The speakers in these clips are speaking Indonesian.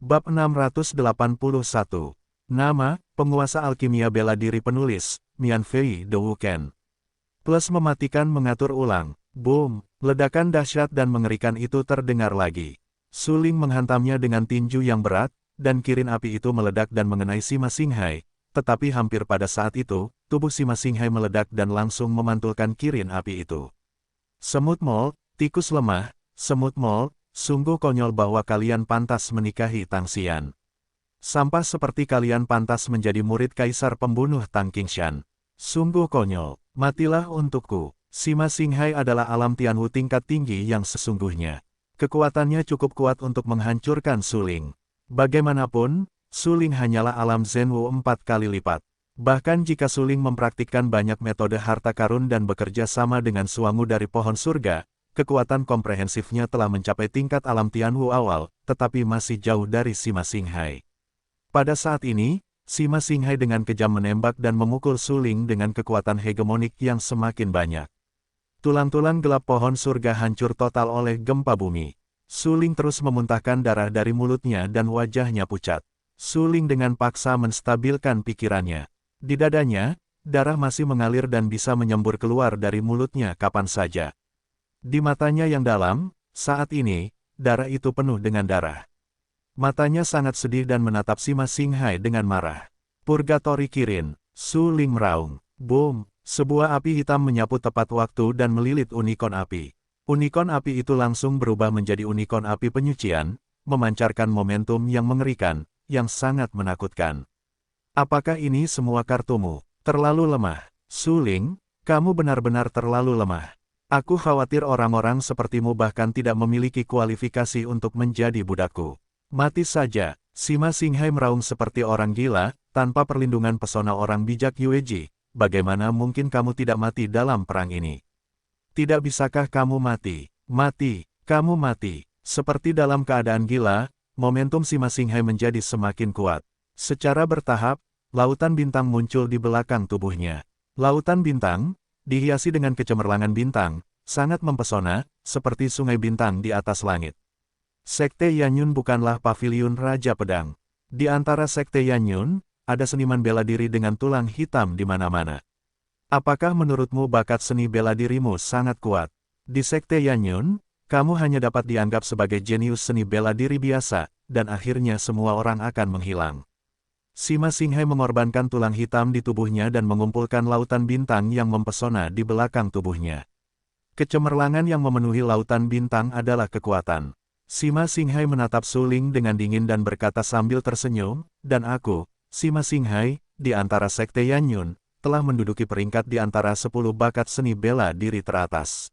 Bab 681. Nama, penguasa alkimia bela diri penulis, Mian Fei De Wuken. Plus mematikan mengatur ulang. Boom, ledakan dahsyat dan mengerikan itu terdengar lagi. Suling menghantamnya dengan tinju yang berat, dan kirin api itu meledak dan mengenai Sima Xinghai. Tetapi hampir pada saat itu, tubuh Sima Xinghai meledak dan langsung memantulkan kirin api itu. Semut Mol, tikus lemah, semut Mol, sungguh konyol bahwa kalian pantas menikahi Tang Xian. Sampah seperti kalian pantas menjadi murid kaisar pembunuh Tang Qingshan. Sungguh konyol, matilah untukku. Sima Xinghai adalah alam Tianwu tingkat tinggi yang sesungguhnya. Kekuatannya cukup kuat untuk menghancurkan Suling. Bagaimanapun, Suling hanyalah alam Zhenwu 4 kali lipat. Bahkan jika Suling mempraktikkan banyak metode harta karun dan bekerja sama dengan suangu dari pohon surga, kekuatan komprehensifnya telah mencapai tingkat alam Tianwu awal, tetapi masih jauh dari Sima Xinghai. Pada saat ini, Sima Xinghai dengan kejam menembak dan memukul Suling dengan kekuatan hegemonik yang semakin banyak. Tulang-tulang gelap pohon surga hancur total oleh gempa bumi. Suling terus memuntahkan darah dari mulutnya dan wajahnya pucat. Suling dengan paksa menstabilkan pikirannya. Di dadanya, darah masih mengalir dan bisa menyembur keluar dari mulutnya kapan saja. Di matanya yang dalam, saat ini, darah itu penuh dengan darah. Matanya sangat sedih dan menatap Sima Xinghai dengan marah. Purgatory Kirin, Suling meraung. Boom, sebuah api hitam menyapu tepat waktu dan melilit unicorn api. Unicorn api itu langsung berubah menjadi unicorn api penyucian, memancarkan momentum yang mengerikan, yang sangat menakutkan. Apakah ini semua kartumu? Terlalu lemah. Suling, kamu benar-benar terlalu lemah. Aku khawatir orang-orang sepertimu bahkan tidak memiliki kualifikasi untuk menjadi budakku. Mati saja. Sima Xinghai meraung seperti orang gila, tanpa perlindungan pesona orang bijak Yueji. Bagaimana mungkin kamu tidak mati dalam perang ini? Tidak bisakah kamu mati? Mati, kamu mati. Seperti dalam keadaan gila, momentum Sima Xinghai menjadi semakin kuat. Secara bertahap, lautan bintang muncul di belakang tubuhnya. Lautan bintang, dihiasi dengan kecemerlangan bintang, sangat mempesona, seperti sungai bintang di atas langit. Sekte Yanyun bukanlah paviliun Raja Pedang. Di antara Sekte Yanyun, ada seniman bela diri dengan tulang hitam di mana-mana. Apakah menurutmu bakat seni bela dirimu sangat kuat? Di Sekte Yanyun, kamu hanya dapat dianggap sebagai jenius seni bela diri biasa, dan akhirnya semua orang akan menghilang. Sima Xinghai mengorbankan tulang hitam di tubuhnya dan mengumpulkan lautan bintang yang mempesona di belakang tubuhnya. Kecemerlangan yang memenuhi lautan bintang adalah kekuatan. Sima Xinghai menatap Suling dengan dingin dan berkata sambil tersenyum, dan aku, Sima Xinghai, di antara Sekte Yanyun, telah menduduki peringkat di antara 10 bakat seni bela diri teratas.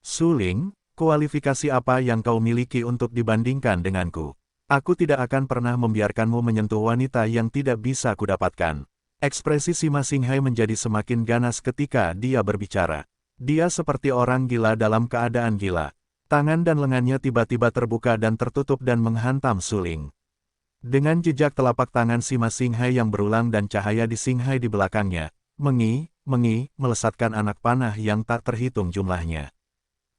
Suling, kualifikasi apa yang kau miliki untuk dibandingkan denganku? Aku tidak akan pernah membiarkanmu menyentuh wanita yang tidak bisa kudapatkan. Ekspresi Sima Xinghai menjadi semakin ganas ketika dia berbicara. Dia seperti orang gila dalam keadaan gila. Tangan dan lengannya tiba-tiba terbuka dan tertutup dan menghantam Suling. Dengan jejak telapak tangan Sima Xinghai yang berulang dan cahaya di Xinghai di belakangnya, melesatkan anak panah yang tak terhitung jumlahnya.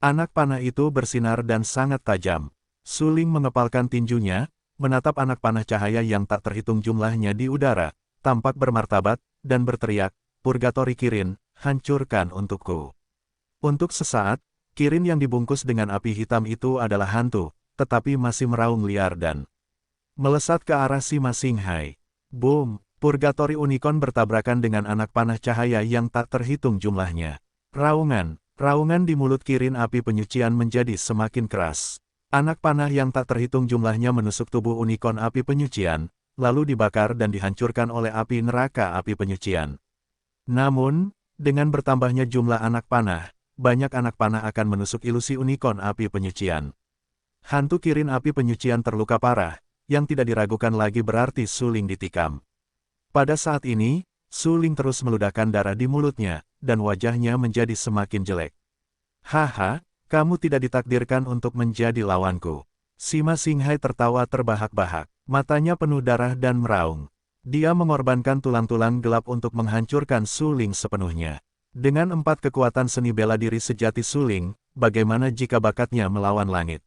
Anak panah itu bersinar dan sangat tajam. Suling mengepalkan tinjunya, menatap anak panah cahaya yang tak terhitung jumlahnya di udara, tampak bermartabat, dan berteriak, Purgatory Kirin, hancurkan untukku. Untuk sesaat, Kirin yang dibungkus dengan api hitam itu adalah hantu, tetapi masih meraung liar dan melesat ke arah Sima Xinghai. Boom, Purgatory Unicorn bertabrakan dengan anak panah cahaya yang tak terhitung jumlahnya. Raungan di mulut Kirin api penyucian menjadi semakin keras. Anak panah yang tak terhitung jumlahnya menusuk tubuh unicorn api penyucian, lalu dibakar dan dihancurkan oleh api neraka api penyucian. Namun, dengan bertambahnya jumlah anak panah, banyak anak panah akan menusuk ilusi unicorn api penyucian. Hantu Kirin api penyucian terluka parah, yang tidak diragukan lagi berarti Suling ditikam. Pada saat ini, Suling terus meludahkan darah di mulutnya, dan wajahnya menjadi semakin jelek. Haha, kamu tidak ditakdirkan untuk menjadi lawanku. Sima Xinghai tertawa terbahak-bahak. Matanya penuh darah dan meraung. Dia mengorbankan tulang-tulang gelap untuk menghancurkan Suling sepenuhnya. Dengan 4 kekuatan seni bela diri sejati Suling, bagaimana jika bakatnya melawan langit?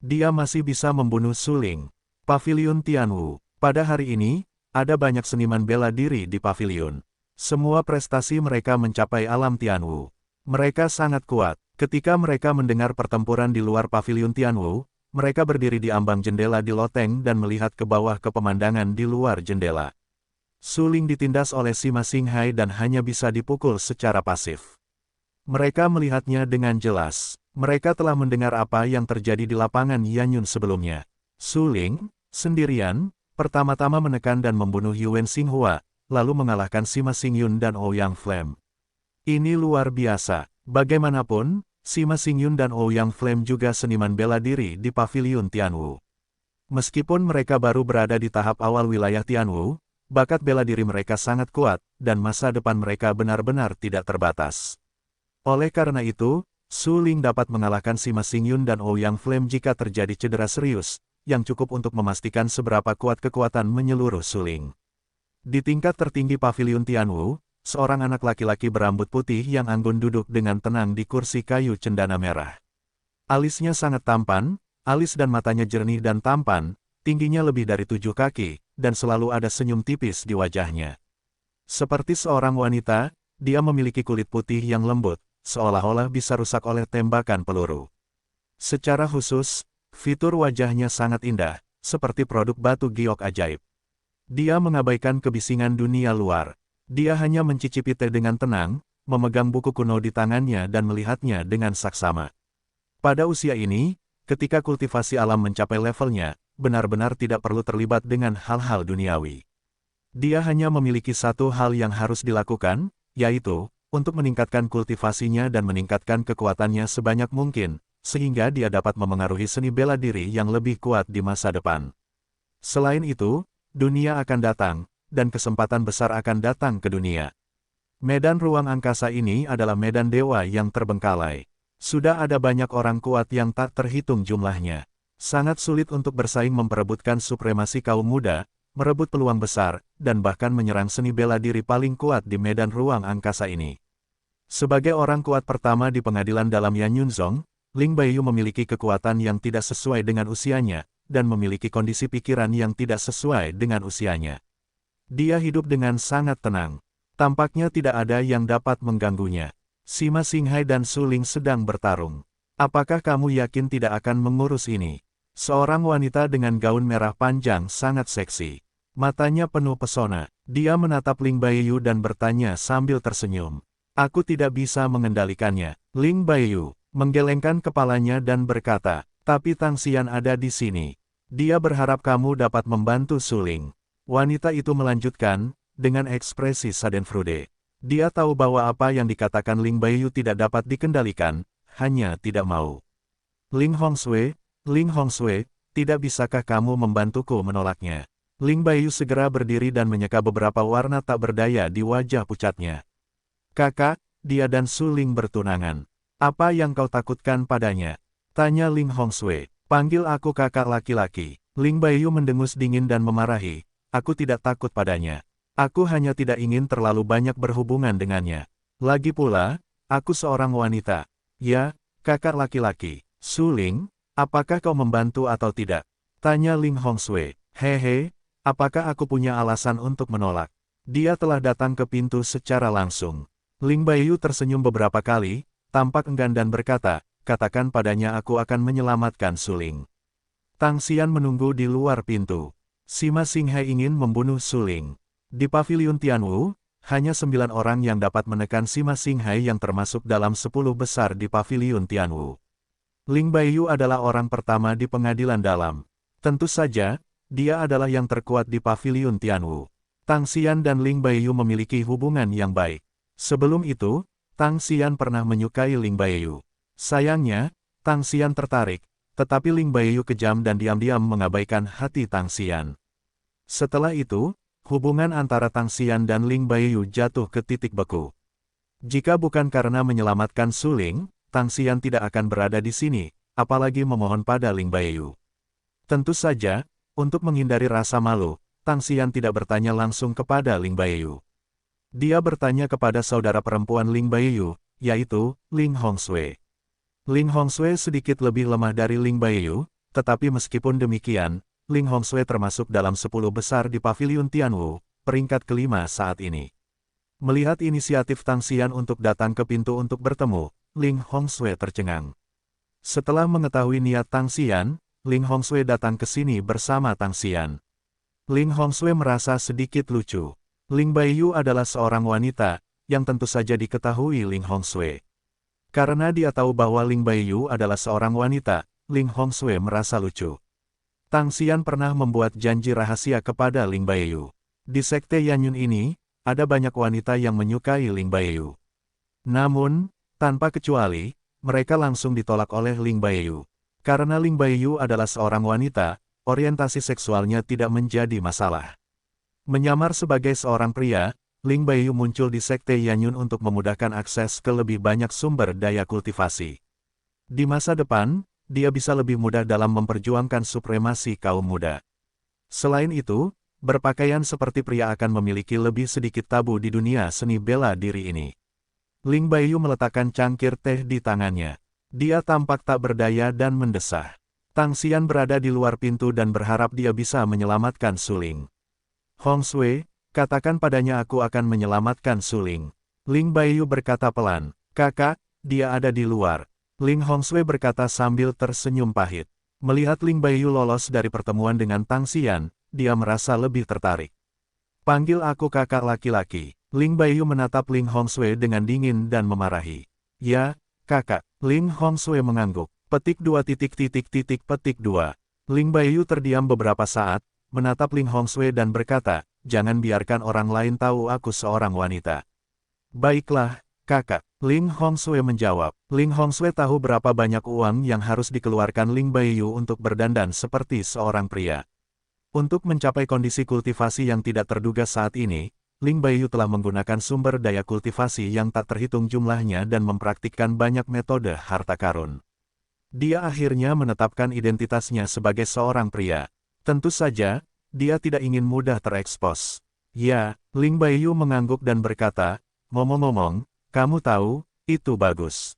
Dia masih bisa membunuh Suling. Paviliun Tianwu. Pada hari ini, ada banyak seniman bela diri di paviliun. Semua prestasi mereka mencapai alam Tianwu. Mereka sangat kuat. Ketika mereka mendengar pertempuran di luar paviliun Tianwu, mereka berdiri di ambang jendela di loteng dan melihat ke bawah ke pemandangan di luar jendela. Su Ling ditindas oleh Sima Xinghai dan hanya bisa dipukul secara pasif. Mereka melihatnya dengan jelas. Mereka telah mendengar apa yang terjadi di lapangan Yanyun sebelumnya. Su Ling, sendirian, pertama-tama menekan dan membunuh Yuan Xinghua, lalu mengalahkan Sima Xingyun dan Ouyang Flame. Ini luar biasa. Bagaimanapun, Sima Xingyun dan Ouyang Flame juga seniman bela diri di paviliun Tianwu. Meskipun mereka baru berada di tahap awal wilayah Tianwu, bakat bela diri mereka sangat kuat, dan masa depan mereka benar-benar tidak terbatas. Oleh karena itu, Su Ling dapat mengalahkan Sima Xingyun dan Ouyang Flame jika terjadi cedera serius, yang cukup untuk memastikan seberapa kuat kekuatan menyeluruh Su Ling. Di tingkat tertinggi paviliun Tianwu, seorang anak laki-laki berambut putih yang anggun duduk dengan tenang di kursi kayu cendana merah. Alisnya sangat tampan, alis dan matanya jernih dan tampan, tingginya lebih dari 7 kaki, dan selalu ada senyum tipis di wajahnya. Seperti seorang wanita, dia memiliki kulit putih yang lembut, seolah-olah bisa rusak oleh tembakan peluru. Secara khusus, fitur wajahnya sangat indah, seperti produk batu giok ajaib. Dia mengabaikan kebisingan dunia luar. Dia hanya mencicipi teh dengan tenang, memegang buku kuno di tangannya dan melihatnya dengan saksama. Pada usia ini, ketika kultivasi alam mencapai levelnya, benar-benar tidak perlu terlibat dengan hal-hal duniawi. Dia hanya memiliki satu hal yang harus dilakukan, yaitu untuk meningkatkan kultivasinya dan meningkatkan kekuatannya sebanyak mungkin, sehingga dia dapat memengaruhi seni bela diri yang lebih kuat di masa depan. Selain itu, dunia akan datang, dan kesempatan besar akan datang ke dunia. Medan ruang angkasa ini adalah medan dewa yang terbengkalai. Sudah ada banyak orang kuat yang tak terhitung jumlahnya. Sangat sulit untuk bersaing memperebutkan supremasi kaum muda, merebut peluang besar, dan bahkan menyerang seni bela diri paling kuat di medan ruang angkasa ini. Sebagai orang kuat pertama di pengadilan dalam Yanyunzong, Ling Baiyu memiliki kekuatan yang tidak sesuai dengan usianya, dan memiliki kondisi pikiran yang tidak sesuai dengan usianya. Dia hidup dengan sangat tenang. Tampaknya tidak ada yang dapat mengganggunya. Sima Xinghai dan Su Ling sedang bertarung. Apakah kamu yakin tidak akan mengurus ini? Seorang wanita dengan gaun merah panjang sangat seksi. Matanya penuh pesona. Dia menatap Ling Baiyu dan bertanya sambil tersenyum. Aku tidak bisa mengendalikannya. Ling Baiyu menggelengkan kepalanya dan berkata, tapi Tang Xian ada di sini. Dia berharap kamu dapat membantu Su Ling. Wanita itu melanjutkan, dengan ekspresi schadenfreude. Dia tahu bahwa apa yang dikatakan Ling Baiyu tidak dapat dikendalikan, hanya tidak mau. Ling Hongsui, tidak bisakah kamu membantuku menolaknya? Ling Baiyu segera berdiri dan menyeka beberapa warna tak berdaya di wajah pucatnya. Kakak, dia dan Su Ling bertunangan. Apa yang kau takutkan padanya? Tanya Ling Hongsui. Panggil aku kakak laki-laki. Ling Baiyu mendengus dingin dan memarahi. Aku tidak takut padanya. Aku hanya tidak ingin terlalu banyak berhubungan dengannya. Lagi pula, aku seorang wanita. Ya, kakak laki-laki. Su Ling, apakah kau membantu atau tidak? Tanya Ling Hongsui. Hehe, apakah aku punya alasan untuk menolak? Dia telah datang ke pintu secara langsung. Ling Baiyu tersenyum beberapa kali, tampak enggan dan berkata, katakan padanya aku akan menyelamatkan Su Ling. Tang Xian menunggu di luar pintu. Sima Xinghai ingin membunuh Su Ling. Di paviliun Tianwu, hanya 9 orang yang dapat menekan Sima Xinghai yang termasuk dalam 10 besar di paviliun Tianwu. Ling Baiyu adalah orang pertama di pengadilan dalam. Tentu saja, dia adalah yang terkuat di paviliun Tianwu. Tang Xian dan Ling Baiyu memiliki hubungan yang baik. Sebelum itu, Tang Xian pernah menyukai Ling Baiyu. Sayangnya, Tang Xian tertarik, tetapi Ling Baiyu kejam dan diam-diam mengabaikan hati Tang Xian. Setelah itu, hubungan antara Tang Xian dan Ling Baiyu jatuh ke titik beku. Jika bukan karena menyelamatkan Su Ling, Tang Xian tidak akan berada di sini, apalagi memohon pada Ling Baiyu. Tentu saja, untuk menghindari rasa malu, Tang Xian tidak bertanya langsung kepada Ling Baiyu. Dia bertanya kepada saudara perempuan Ling Baiyu, yaitu Ling Hongsui. Ling Hongsui sedikit lebih lemah dari Ling Baiyu, tetapi meskipun demikian, Ling Hongsui termasuk dalam 10 besar di Paviliun Tianwu, peringkat kelima saat ini. Melihat inisiatif Tang Xian untuk datang ke pintu untuk bertemu, Ling Hongsui tercengang. Setelah mengetahui niat Tang Xian, Ling Hongsui datang ke sini bersama Tang Xian. Ling Hongsui merasa sedikit lucu. Ling Baiyu adalah seorang wanita, yang tentu saja diketahui Ling Hongsui. Karena dia tahu bahwa Ling Baiyu adalah seorang wanita, Ling Hongsui merasa lucu. Tang Xian pernah membuat janji rahasia kepada Ling Baiyu. Di sekte Yanyun ini, ada banyak wanita yang menyukai Ling Baiyu. Namun, tanpa kecuali, mereka langsung ditolak oleh Ling Baiyu. Karena Ling Baiyu adalah seorang wanita, orientasi seksualnya tidak menjadi masalah. Menyamar sebagai seorang pria, Ling Baiyu muncul di sekte Yanyun untuk memudahkan akses ke lebih banyak sumber daya kultivasi. Di masa depan, dia bisa lebih mudah dalam memperjuangkan supremasi kaum muda. Selain itu, berpakaian seperti pria akan memiliki lebih sedikit tabu di dunia seni bela diri ini. Ling Baiyu meletakkan cangkir teh di tangannya. Dia tampak tak berdaya dan mendesah. Tang Xian berada di luar pintu dan berharap dia bisa menyelamatkan Suling. Hongsui, katakan padanya aku akan menyelamatkan Suling. Ling Baiyu berkata pelan, kakak, dia ada di luar. Ling Hongsui berkata sambil tersenyum pahit. Melihat Ling Baiyu lolos dari pertemuan dengan Tang Xian, dia merasa lebih tertarik. Panggil aku kakak laki-laki. Ling Baiyu menatap Ling Hongsui dengan dingin dan memarahi. Ya, kakak. Ling Hongsui mengangguk. Petik 2. Ling Baiyu terdiam beberapa saat, menatap Ling Hongsui dan berkata, jangan biarkan orang lain tahu aku seorang wanita. Baiklah, kakak. Ling Hongsui menjawab. Ling Hongsui tahu berapa banyak uang yang harus dikeluarkan Ling Baiyu untuk berdandan seperti seorang pria. Untuk mencapai kondisi kultivasi yang tidak terduga saat ini, Ling Baiyu telah menggunakan sumber daya kultivasi yang tak terhitung jumlahnya dan mempraktikkan banyak metode harta karun. Dia akhirnya menetapkan identitasnya sebagai seorang pria. Tentu saja, dia tidak ingin mudah terekspos. Ya, Ling Baiyu mengangguk dan berkata, ngomong-ngomong, kamu tahu, itu bagus.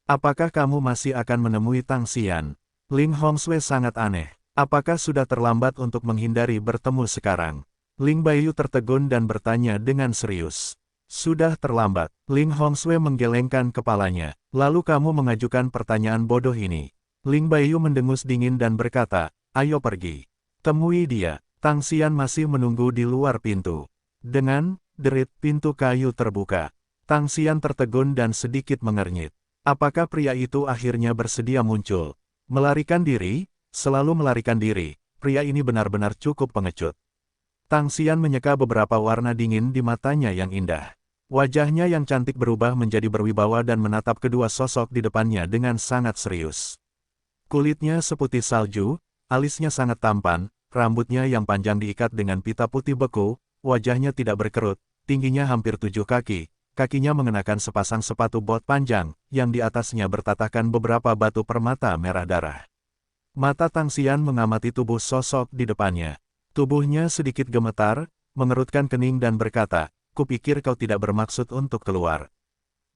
Apakah kamu masih akan menemui Tang Xian? Ling Hongsui sangat aneh. Apakah sudah terlambat untuk menghindari bertemu sekarang? Ling Baiyu tertegun dan bertanya dengan serius. Sudah terlambat. Ling Hongsui menggelengkan kepalanya. Lalu kamu mengajukan pertanyaan bodoh ini. Ling Baiyu mendengus dingin dan berkata, ayo pergi. Temui dia. Tang Xian masih menunggu di luar pintu. Dengan derit pintu kayu terbuka. Tang Xian tertegun dan sedikit mengernyit. Apakah pria itu akhirnya bersedia muncul? Melarikan diri? Selalu melarikan diri, pria ini benar-benar cukup pengecut. Tang Xian menyeka beberapa warna dingin di matanya yang indah. Wajahnya yang cantik berubah menjadi berwibawa dan menatap kedua sosok di depannya dengan sangat serius. Kulitnya seputih salju, alisnya sangat tampan, rambutnya yang panjang diikat dengan pita putih beku, wajahnya tidak berkerut, tingginya hampir 7 kaki, kakinya mengenakan sepasang sepatu bot panjang, yang di atasnya bertatakan beberapa batu permata merah darah. Mata Tang Xian mengamati tubuh sosok di depannya. Tubuhnya sedikit gemetar, mengerutkan kening dan berkata, kupikir kau tidak bermaksud untuk keluar.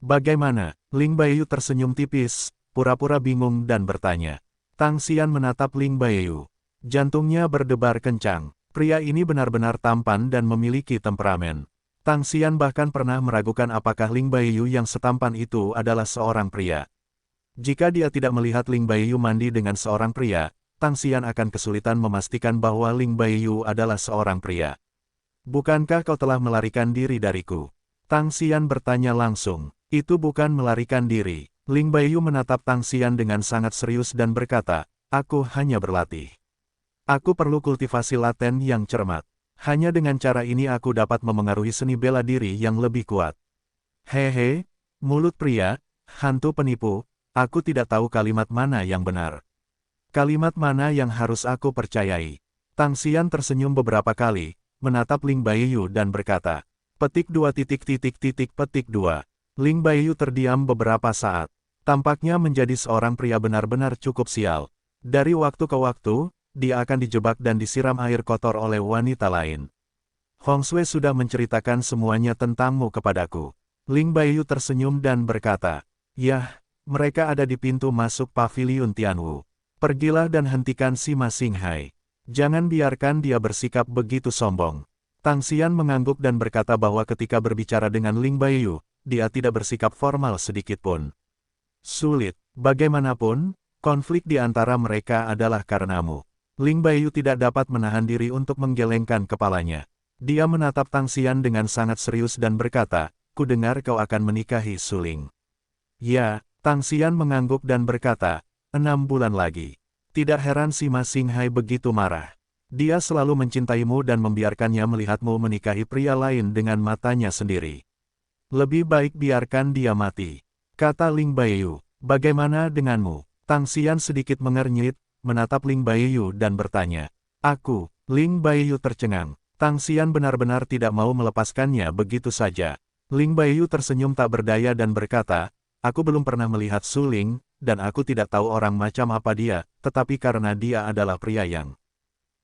Bagaimana? Ling Baiyu tersenyum tipis, pura-pura bingung dan bertanya. Tang Xian menatap Ling Baiyu. Jantungnya berdebar kencang. Pria ini benar-benar tampan dan memiliki temperamen. Tang Xian bahkan pernah meragukan apakah Ling Baiyu yang setampan itu adalah seorang pria. Jika dia tidak melihat Ling Baiyu mandi dengan seorang pria, Tang Xian akan kesulitan memastikan bahwa Ling Baiyu adalah seorang pria. Bukankah kau telah melarikan diri dariku? Tang Xian bertanya langsung. Itu bukan melarikan diri. Ling Baiyu menatap Tang Xian dengan sangat serius dan berkata, aku hanya berlatih. Aku perlu kultivasi laten yang cermat. Hanya dengan cara ini aku dapat memengaruhi seni bela diri yang lebih kuat. Hehe, mulut pria, hantu penipu. Aku tidak tahu kalimat mana yang benar. Kalimat mana yang harus aku percayai? Tang Xian tersenyum beberapa kali, menatap Ling Baiyu dan berkata, petik 2. Ling Baiyu terdiam beberapa saat. Tampaknya menjadi seorang pria benar-benar cukup sial. Dari waktu ke waktu, dia akan dijebak dan disiram air kotor oleh wanita lain. Hongsui sudah menceritakan semuanya tentangmu kepadaku. Ling Baiyu tersenyum dan berkata, yah, mereka ada di pintu masuk Paviliun Tianwu. Pergilah dan hentikan si Ma Xinghai. Jangan biarkan dia bersikap begitu sombong. Tang Xian mengangguk dan berkata bahwa ketika berbicara dengan Ling Baiyu, dia tidak bersikap formal sedikitpun. Sulit, bagaimanapun, konflik di antara mereka adalah karenamu. Ling Baiyu tidak dapat menahan diri untuk menggelengkan kepalanya. Dia menatap Tang Xian dengan sangat serius dan berkata, "Ku dengar kau akan menikahi Suling." Ya, Tang Xian mengangguk dan berkata, 6 bulan lagi. Tidak heran si Ma Xinghai begitu marah. Dia selalu mencintaimu dan membiarkannya melihatmu menikahi pria lain dengan matanya sendiri. Lebih baik biarkan dia mati. Kata Ling Baiyu, bagaimana denganmu? Tang Xian sedikit mengernyit, menatap Ling Baiyu dan bertanya. Aku, Ling Baiyu tercengang. Tang Xian benar-benar tidak mau melepaskannya begitu saja. Ling Baiyu tersenyum tak berdaya dan berkata, aku belum pernah melihat Suling, dan aku tidak tahu orang macam apa dia, tetapi karena dia adalah pria yang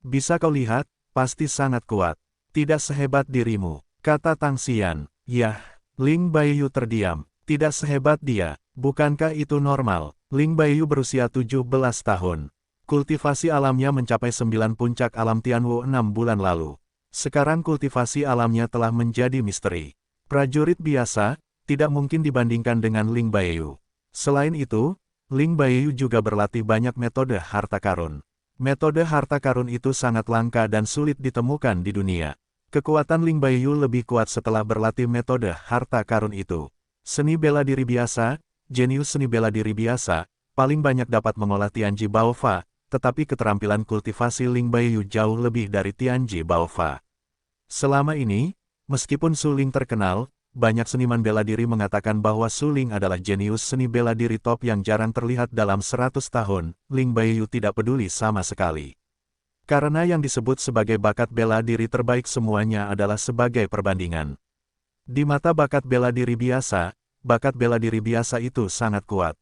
bisa kau lihat, pasti sangat kuat. Tidak sehebat dirimu, kata Tang Xian. Yah, Ling Baiyu terdiam. Tidak sehebat dia, bukankah itu normal? Ling Baiyu berusia 17 tahun. Kultivasi alamnya mencapai 9 puncak alam Tianwu 6 bulan lalu. Sekarang kultivasi alamnya telah menjadi misteri. Prajurit biasa, tidak mungkin dibandingkan dengan Ling Baiyu. Selain itu, Ling Baiyu juga berlatih banyak metode harta karun. Metode harta karun itu sangat langka dan sulit ditemukan di dunia. Kekuatan Ling Baiyu lebih kuat setelah berlatih metode harta karun itu. Seni bela diri biasa, jenius seni bela diri biasa, paling banyak dapat mengolah Tianji Baofa, tetapi keterampilan kultivasi Ling Baiyu jauh lebih dari Tianji Baofa. Selama ini, meskipun Suling terkenal, banyak seniman bela diri mengatakan bahwa Suling adalah jenius seni bela diri top yang jarang terlihat dalam 100 tahun, Ling Baiyu tidak peduli sama sekali. Karena yang disebut sebagai bakat bela diri terbaik semuanya adalah sebagai perbandingan. Di mata bakat bela diri biasa itu sangat kuat.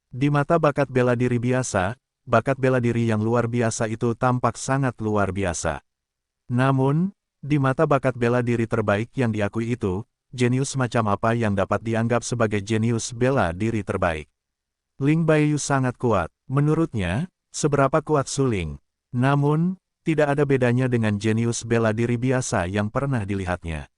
Di mata bakat bela diri biasa, bakat bela diri yang luar biasa itu tampak sangat luar biasa. Namun, di mata bakat bela diri terbaik yang diakui itu, jenius macam apa yang dapat dianggap sebagai jenius bela diri terbaik? Ling Baiyu sangat kuat. Menurutnya, seberapa kuat Suling? Namun, tidak ada bedanya dengan jenius bela diri biasa yang pernah dilihatnya.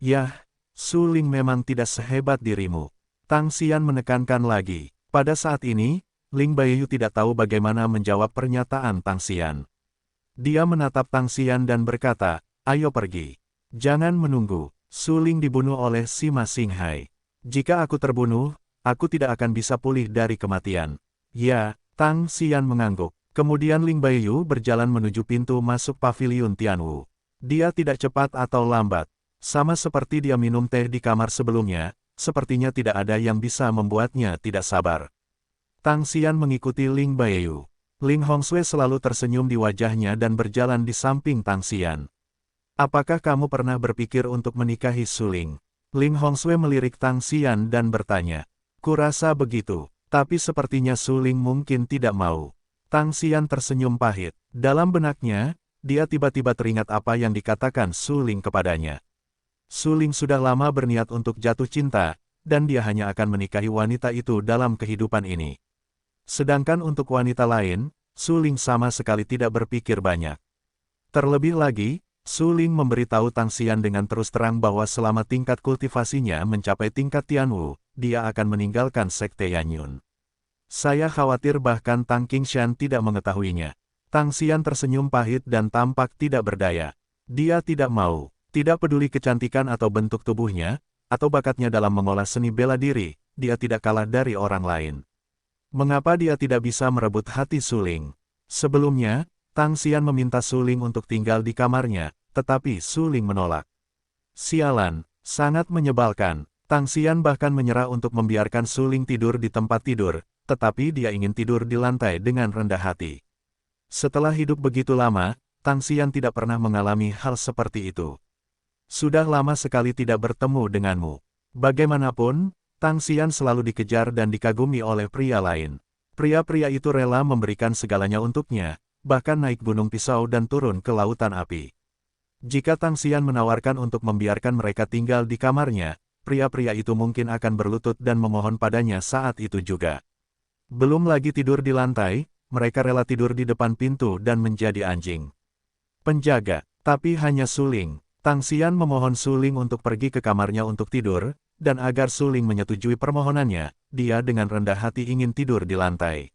Yah, Suling memang tidak sehebat dirimu. Tang Xian menekankan lagi. Pada saat ini, Ling Baiyu tidak tahu bagaimana menjawab pernyataan Tang Xian. Dia menatap Tang Xian dan berkata, ayo pergi. Jangan menunggu. Suling dibunuh oleh si Ma Xinghai. Jika aku terbunuh, aku tidak akan bisa pulih dari kematian. Ya, Tang Xian mengangguk. Kemudian Ling Baiyu berjalan menuju pintu masuk paviliun Tianwu. Dia tidak cepat atau lambat. Sama seperti dia minum teh di kamar sebelumnya, sepertinya tidak ada yang bisa membuatnya tidak sabar. Tang Xian mengikuti Ling Baiyu. Ling Hongsui selalu tersenyum di wajahnya dan berjalan di samping Tang Xian. Apakah kamu pernah berpikir untuk menikahi Suling? Ling Hongsui melirik Tang Xian dan bertanya. Kurasa begitu, tapi sepertinya Suling mungkin tidak mau. Tang Xian tersenyum pahit. Dalam benaknya, dia tiba-tiba teringat apa yang dikatakan Suling kepadanya. Suling sudah lama berniat untuk jatuh cinta, dan dia hanya akan menikahi wanita itu dalam kehidupan ini. Sedangkan untuk wanita lain, Suling sama sekali tidak berpikir banyak. Terlebih lagi, Suling memberitahu Tang Xian dengan terus terang bahwa selama tingkat kultivasinya mencapai tingkat Tianwu, dia akan meninggalkan Sekte Yanyun. Saya khawatir bahkan Tang Qingshan tidak mengetahuinya. Tang Xian tersenyum pahit dan tampak tidak berdaya. Dia tidak mau, tidak peduli kecantikan atau bentuk tubuhnya, atau bakatnya dalam mengolah seni bela diri, dia tidak kalah dari orang lain. Mengapa dia tidak bisa merebut hati Suling? Sebelumnya, Tang Xian meminta Suling untuk tinggal di kamarnya, tetapi Suling menolak. Sialan, sangat menyebalkan. Tang Xian bahkan menyerah untuk membiarkan Suling tidur di tempat tidur, tetapi dia ingin tidur di lantai dengan rendah hati. Setelah hidup begitu lama, Tang Xian tidak pernah mengalami hal seperti itu. Sudah lama sekali tidak bertemu denganmu. Bagaimanapun, Tang Xian selalu dikejar dan dikagumi oleh pria lain. Pria-pria itu rela memberikan segalanya untuknya, bahkan naik gunung pisau dan turun ke lautan api. Jika Tang Xian menawarkan untuk membiarkan mereka tinggal di kamarnya, pria-pria itu mungkin akan berlutut dan memohon padanya saat itu juga. Belum lagi tidur di lantai, mereka rela tidur di depan pintu dan menjadi anjing penjaga. Tapi hanya Suling. Tang Xian memohon Suling untuk pergi ke kamarnya untuk tidur, dan agar Suling menyetujui permohonannya, dia dengan rendah hati ingin tidur di lantai.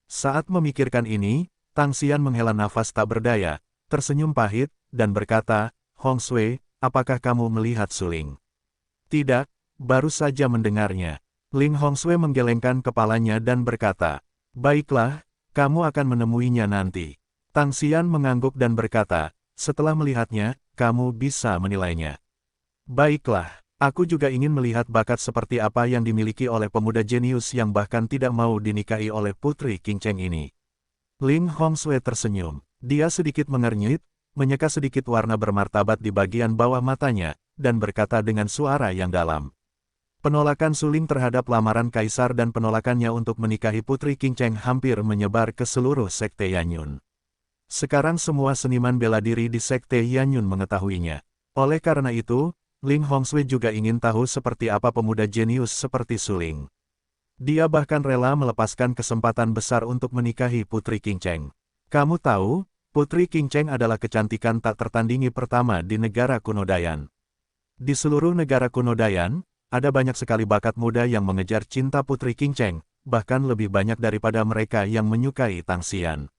Saat memikirkan ini, Tang Xian menghela nafas tak berdaya, tersenyum pahit, dan berkata, "Hong Sui, apakah kamu melihat Suling?" "Tidak, baru saja mendengarnya." Ling Hongsui menggelengkan kepalanya dan berkata, "Baiklah, kamu akan menemuinya nanti." Tang Xian mengangguk dan berkata, "Setelah melihatnya, kamu bisa menilainya." "Baiklah, aku juga ingin melihat bakat seperti apa yang dimiliki oleh pemuda jenius yang bahkan tidak mau dinikahi oleh Putri King Cheng ini." Ling Hongsui tersenyum. Dia sedikit mengernyit, menyeka sedikit warna bermartabat di bagian bawah matanya, dan berkata dengan suara yang dalam. Penolakan Suling terhadap lamaran kaisar dan penolakannya untuk menikahi Putri King Cheng hampir menyebar ke seluruh Sekte Yanyun. Sekarang semua seniman bela diri di Sekte Yanyun mengetahuinya. Oleh karena itu, Ling Hongsui juga ingin tahu seperti apa pemuda jenius seperti Suling. Dia bahkan rela melepaskan kesempatan besar untuk menikahi Putri King Cheng. "Kamu tahu, Putri King Cheng adalah kecantikan tak tertandingi pertama di negara kuno Dayan. Di seluruh negara kuno Dayan, ada banyak sekali bakat muda yang mengejar cinta Putri King Cheng, bahkan lebih banyak daripada mereka yang menyukai Tang Xian.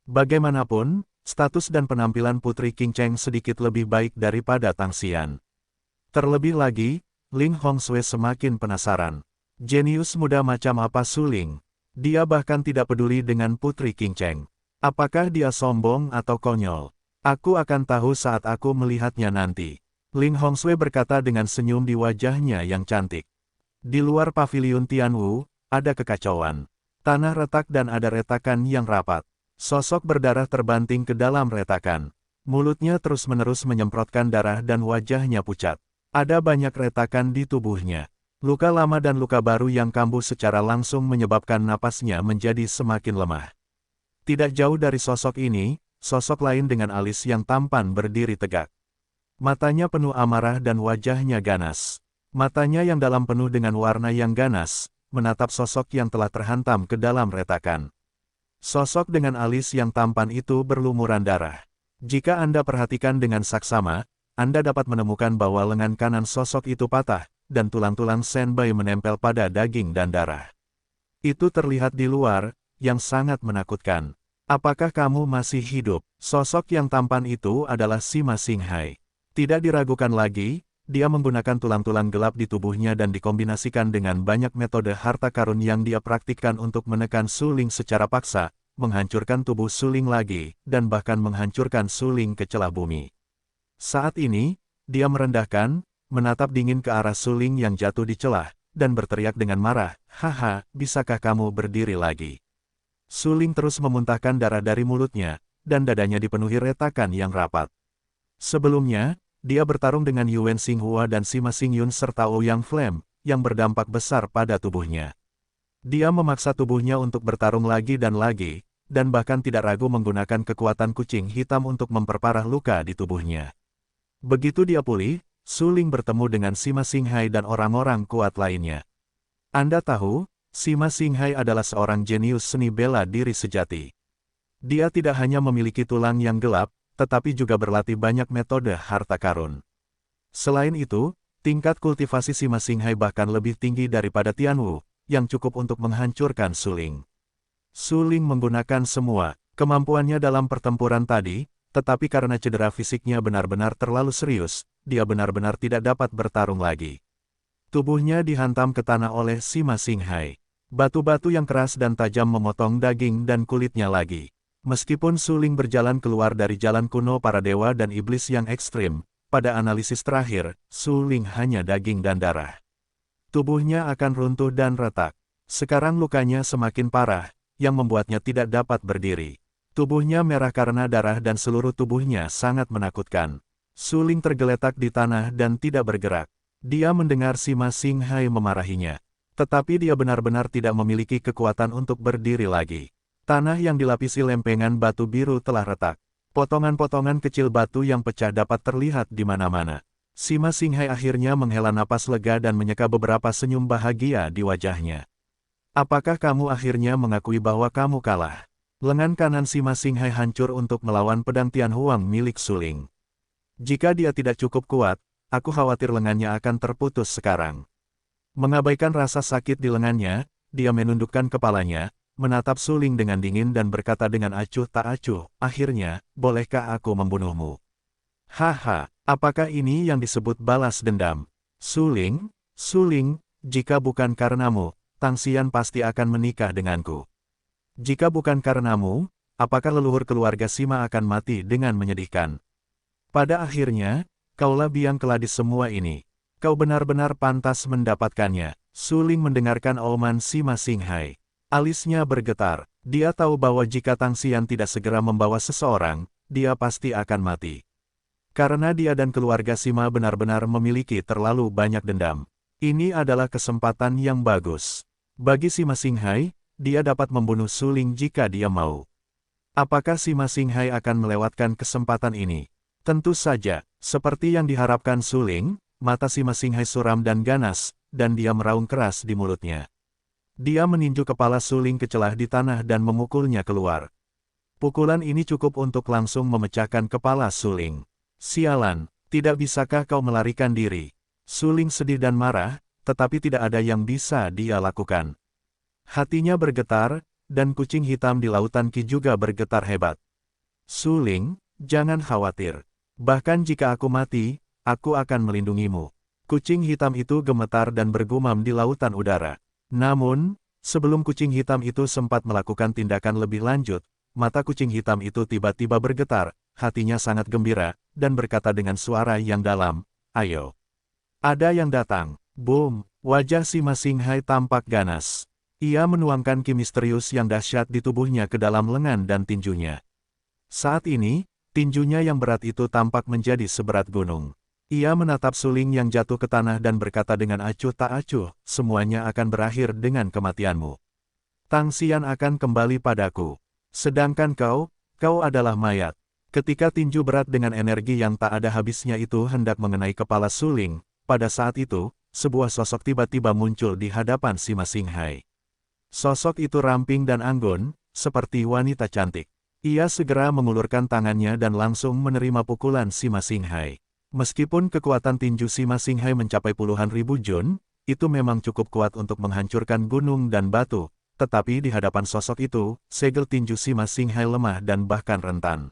Bagaimanapun, status dan penampilan Putri King Cheng sedikit lebih baik daripada Tang Xian." Terlebih lagi, Ling Hongsui semakin penasaran. Jenius muda macam apa Suling? Dia bahkan tidak peduli dengan Putri King Cheng. Apakah dia sombong atau konyol? Aku akan tahu saat aku melihatnya nanti. Ling Hongsui berkata dengan senyum di wajahnya yang cantik. Di luar paviliun Tianwu, ada kekacauan. Tanah retak dan ada retakan yang rapat. Sosok berdarah terbanting ke dalam retakan. Mulutnya terus-menerus menyemprotkan darah dan wajahnya pucat. Ada banyak retakan di tubuhnya. Luka lama dan luka baru yang kambuh secara langsung menyebabkan napasnya menjadi semakin lemah. Tidak jauh dari sosok ini, sosok lain dengan alis yang tampan berdiri tegak. Matanya penuh amarah dan wajahnya ganas. Matanya yang dalam penuh dengan warna yang ganas, menatap sosok yang telah terhantam ke dalam retakan. Sosok dengan alis yang tampan itu berlumuran darah. Jika Anda perhatikan dengan saksama, Anda dapat menemukan bahwa lengan kanan sosok itu patah, dan tulang-tulang senbai menempel pada daging dan darah. Itu terlihat di luar, yang sangat menakutkan. "Apakah kamu masih hidup?" Sosok yang tampan itu adalah Sima Xinghai. Tidak diragukan lagi, dia menggunakan tulang-tulang gelap di tubuhnya dan dikombinasikan dengan banyak metode harta karun yang dia praktikkan untuk menekan Suling secara paksa, menghancurkan tubuh Suling lagi, dan bahkan menghancurkan Suling ke celah bumi. Saat ini, dia merendahkan, menatap dingin ke arah Suling yang jatuh di celah, dan berteriak dengan marah, "Haha, bisakah kamu berdiri lagi?" Suling terus memuntahkan darah dari mulutnya, dan dadanya dipenuhi retakan yang rapat. Sebelumnya, dia bertarung dengan Yuan Xinghua dan Sima Xingyun serta Ouyang Flame, yang berdampak besar pada tubuhnya. Dia memaksa tubuhnya untuk bertarung lagi, dan bahkan tidak ragu menggunakan kekuatan kucing hitam untuk memperparah luka di tubuhnya. Begitu dia pulih, Suling bertemu dengan Sima Xinghai dan orang-orang kuat lainnya. Anda tahu, Sima Xinghai adalah seorang jenius seni bela diri sejati. Dia tidak hanya memiliki tulang yang gelap, tetapi juga berlatih banyak metode harta karun. Selain itu, tingkat kultivasi Sima Xinghai bahkan lebih tinggi daripada Tianwu, yang cukup untuk menghancurkan Suling. Suling menggunakan semua kemampuannya dalam pertempuran tadi, tetapi karena cedera fisiknya benar-benar terlalu serius, dia benar-benar tidak dapat bertarung lagi. Tubuhnya dihantam ke tanah oleh Sima Xinghai. Batu-batu yang keras dan tajam memotong daging dan kulitnya lagi. Meskipun Suling berjalan keluar dari jalan kuno para dewa dan iblis yang ekstrim, pada analisis terakhir, Suling hanya daging dan darah. Tubuhnya akan runtuh dan retak. Sekarang lukanya semakin parah, yang membuatnya tidak dapat berdiri. Tubuhnya merah karena darah dan seluruh tubuhnya sangat menakutkan. Suling tergeletak di tanah dan tidak bergerak. Dia mendengar Sima Xinghai memarahinya. Tetapi dia benar-benar tidak memiliki kekuatan untuk berdiri lagi. Tanah yang dilapisi lempengan batu biru telah retak. Potongan-potongan kecil batu yang pecah dapat terlihat di mana-mana. Sima Xinghai akhirnya menghela napas lega dan menyeka beberapa senyum bahagia di wajahnya. "Apakah kamu akhirnya mengakui bahwa kamu kalah?" Lengan kanan Sima Xinghai hancur untuk melawan pedang Tian Huang milik Suling. Jika dia tidak cukup kuat, aku khawatir lengannya akan terputus sekarang. Mengabaikan rasa sakit di lengannya, dia menundukkan kepalanya, menatap Suling dengan dingin dan berkata dengan acuh tak acuh, akhirnya, bolehkah aku membunuhmu? Haha, apakah ini yang disebut balas dendam? Suling, jika bukan karenamu, Tang Xian pasti akan menikah denganku. Jika bukan karenamu, apakah leluhur keluarga Sima akan mati dengan menyedihkan? Pada akhirnya, kaulah biang keladi semua ini. Kau benar-benar pantas mendapatkannya. Suling mendengarkan omongan Sima Xinghai. Alisnya bergetar. Dia tahu bahwa jika Tang Xian tidak segera membawa seseorang, dia pasti akan mati. Karena dia dan keluarga Sima benar-benar memiliki terlalu banyak dendam. Ini adalah kesempatan yang bagus. Bagi Sima Xinghai, dia dapat membunuh Suling jika dia mau. Apakah Sima Xinghai akan melewatkan kesempatan ini? Tentu saja, seperti yang diharapkan Suling, mata Sima Xinghai suram dan ganas, dan dia meraung keras di mulutnya. Dia meninju kepala Suling ke celah di tanah dan memukulnya keluar. Pukulan ini cukup untuk langsung memecahkan kepala Suling. Sialan, tidak bisakah kau melarikan diri? Suling sedih dan marah, tetapi tidak ada yang bisa dia lakukan. Hatinya bergetar, dan kucing hitam di lautan Qi juga bergetar hebat. Suling, jangan khawatir. Bahkan jika aku mati, aku akan melindungimu. Kucing hitam itu gemetar dan bergumam di lautan udara. Namun, sebelum kucing hitam itu sempat melakukan tindakan lebih lanjut, mata kucing hitam itu tiba-tiba bergetar, hatinya sangat gembira, dan berkata dengan suara yang dalam, "Ayo. Ada yang datang." Boom, wajah Sima Xinghai tampak ganas. Ia menuangkan ki misterius yang dahsyat di tubuhnya ke dalam lengan dan tinjunya. Saat ini, tinjunya yang berat itu tampak menjadi seberat gunung. Ia menatap Suling yang jatuh ke tanah dan berkata dengan acuh tak acuh, semuanya akan berakhir dengan kematianmu. Tang Xian akan kembali padaku. Sedangkan kau adalah mayat. Ketika tinju berat dengan energi yang tak ada habisnya itu hendak mengenai kepala Suling, pada saat itu, sebuah sosok tiba-tiba muncul di hadapan Sima Xinghai. Sosok itu ramping dan anggun, seperti wanita cantik. Ia segera mengulurkan tangannya dan langsung menerima pukulan Sima Xinghai. Meskipun kekuatan tinju Sima Xinghai mencapai puluhan ribu jun, itu memang cukup kuat untuk menghancurkan gunung dan batu, tetapi di hadapan sosok itu, segel tinju Sima Xinghai lemah dan bahkan rentan.